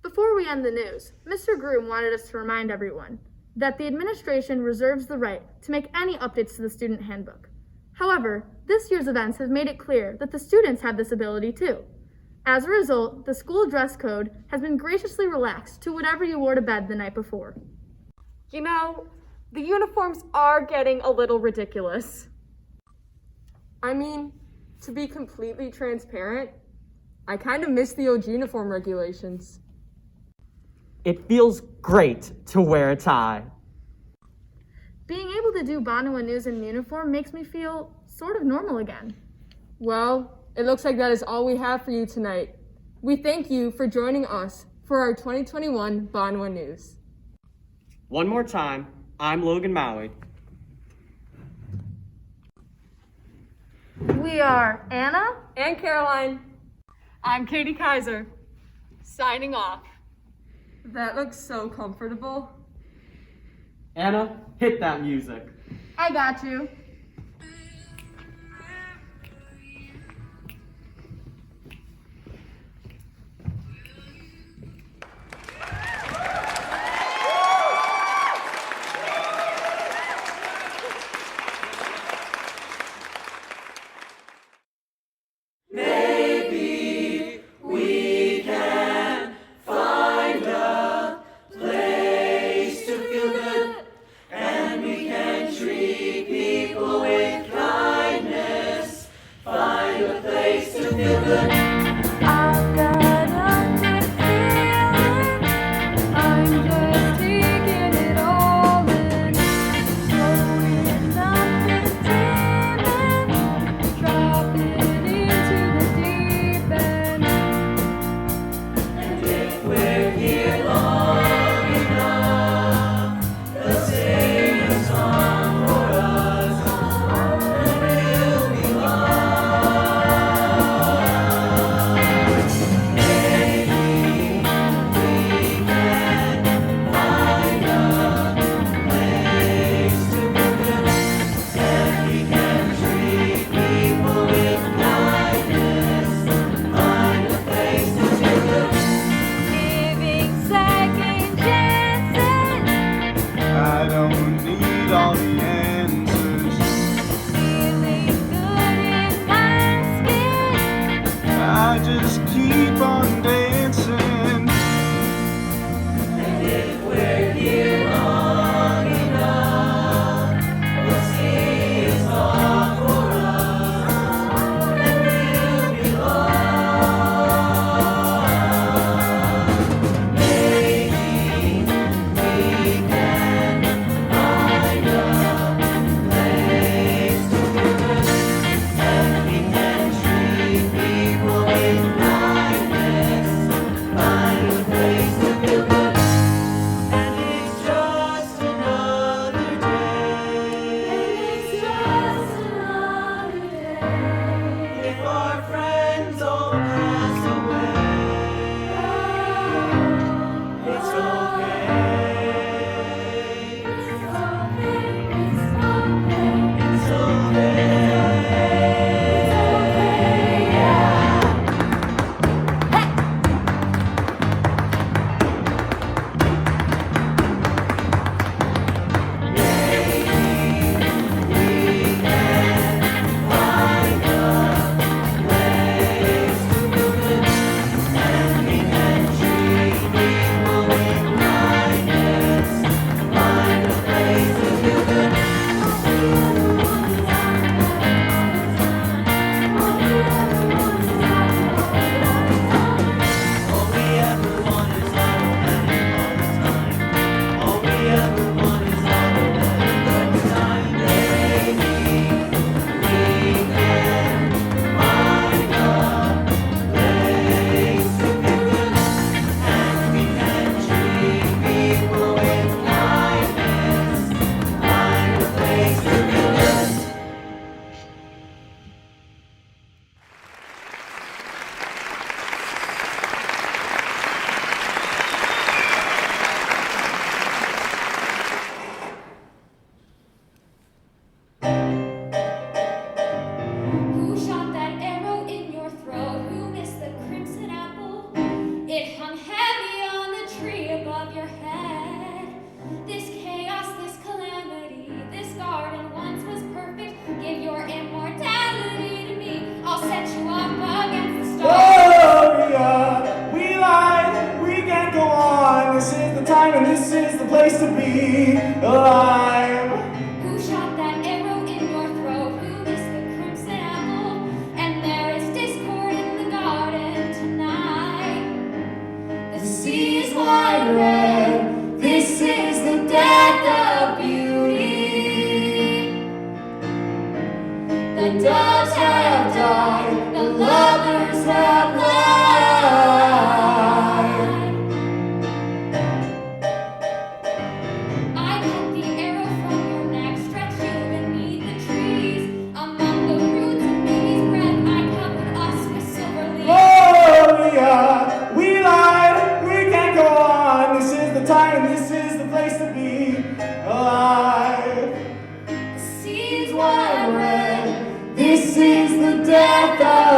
Before we end the news, Mr. Groom wanted us to remind everyone that the administration reserves the right to make any updates to the student handbook. However, this year's events have made it clear that the students have this ability too. As a result, the school dress code has been graciously relaxed to whatever you wore to bed the night before. You know, the uniforms are getting a little ridiculous. I mean, to be completely transparent, I kind of miss the old uniform regulations. It feels great to wear a tie. Being able to do Banua news in uniform makes me feel sort of normal again. Well, it looks like that is all we have for you tonight. We thank you for joining us for our 2021 Banua News. One more time, I'm Logan Maue. We are Anna and Caroline. I'm Catie Kaiser, signing off. That looks so comfortable. Anna, hit that music. I got you. Maybe we can find a place to feel good, and we can treat people with kindness. Find a place to feel good. I've got a good feeling. I'm just taking it all in. Floating up and dimming, dropping into the deep end. And if we're here long enough, they'll sing a song for us, and we'll be Giving second chances, I don't need all the answers. feeling good in my skin. I just keep on dancing. And if we're here long enough, we'll sing a song for us, and we'll be Maybe we can find a place to feel good, and we can treat people with kindness. Find a place to feel good, and it's just another day. It's just another day. If our friends all pass away, it's okay. It's okay. It's okay. Yeah. Who shot that arrow in your throat? Who missed the crimson apple? It hung heavy on the tree above your head. This chaos, this calamity, this garden once was perfect. Give your immortality to me. I'll set you up against the stars. Gloria, we lied, we can't go on. This is the time and this is the place to be alive. Who shot that arrow in your throat? Who missed the crimson apple? And there is discord in the garden tonight. The sea is wide red. This is the death of beauty. The doves have died. The lovers have lied. I cut the arrow from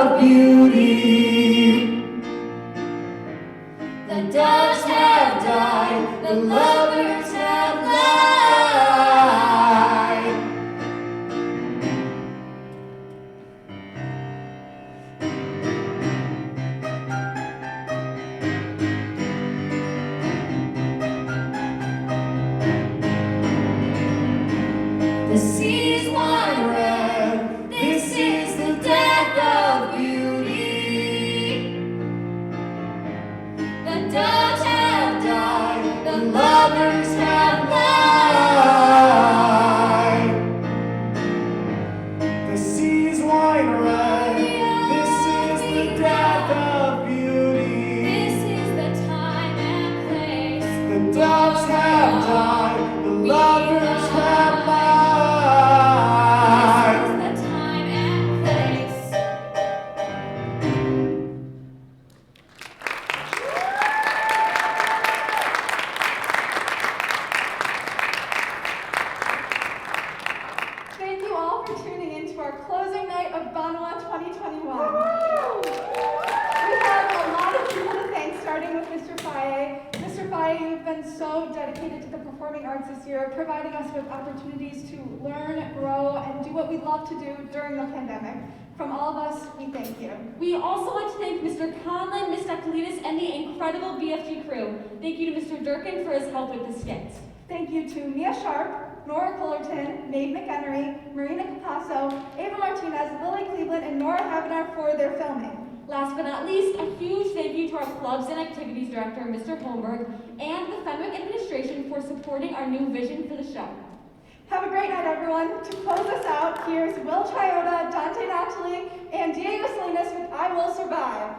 of beauty. The doves have died, the lovers have lied. The sea's wine red, this is the death of beauty. The doves have died, the lovers have lied. The sea's wine red. This is the death of beauty. This is the time and place. The doves have died. The lovers have lied. This is the time and place. Thank you all for tuning in to our closing night of Banua 2021. We have a lot of people to thank, starting with Mr. Faye. Mr. Faye, you've been so dedicated to the performing arts this year, providing us with opportunities to learn, grow, and do what we love to do during the pandemic. From all of us, we thank you. We also like to thank Mr. Conlon, Ms. Dakalides, and the incredible BFG crew. Thank you to Mr. Durkin for his help with the skit. Thank you to Mia Sharp, Nora Fullerton, Maeve McHenry, Marina Capasso, Ava Martinez, Lily Cleveland, and Nora Havenar for their filming. Last but not least, a huge thank you to our clubs and activities director, Mr. Holmberg, and the Fenwick administration for supporting our new vision for the show. Have a great night, everyone. To close us out, here's Will Chioda, Dante Natali, and Diego Salinas with I Will Survive.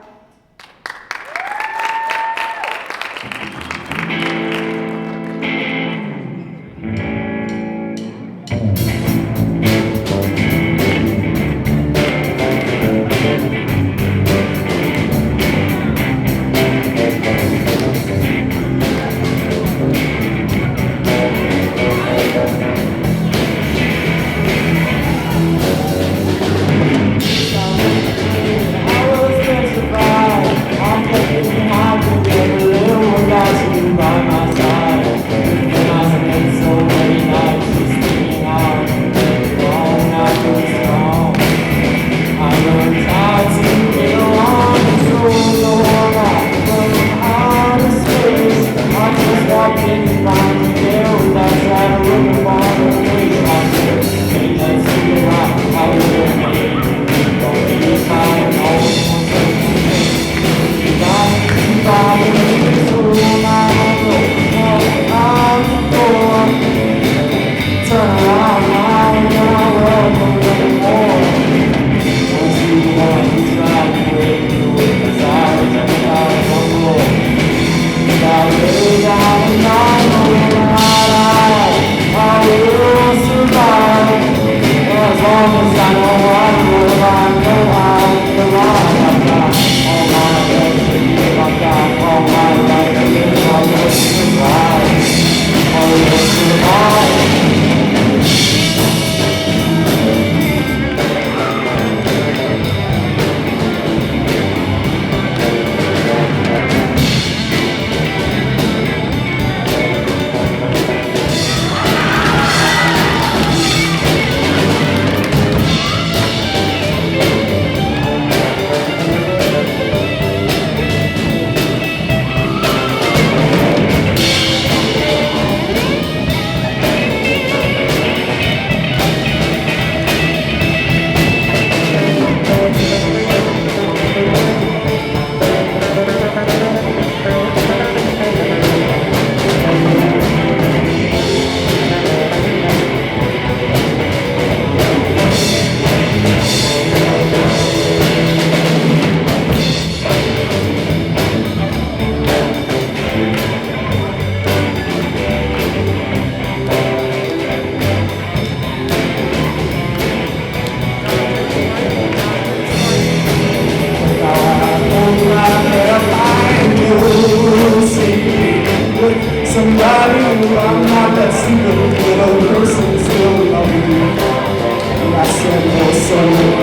I said, oh, so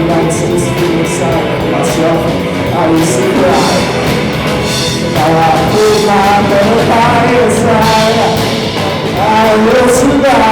lights this inside of myself, I used to cry. Now I put my little body aside, I will survive.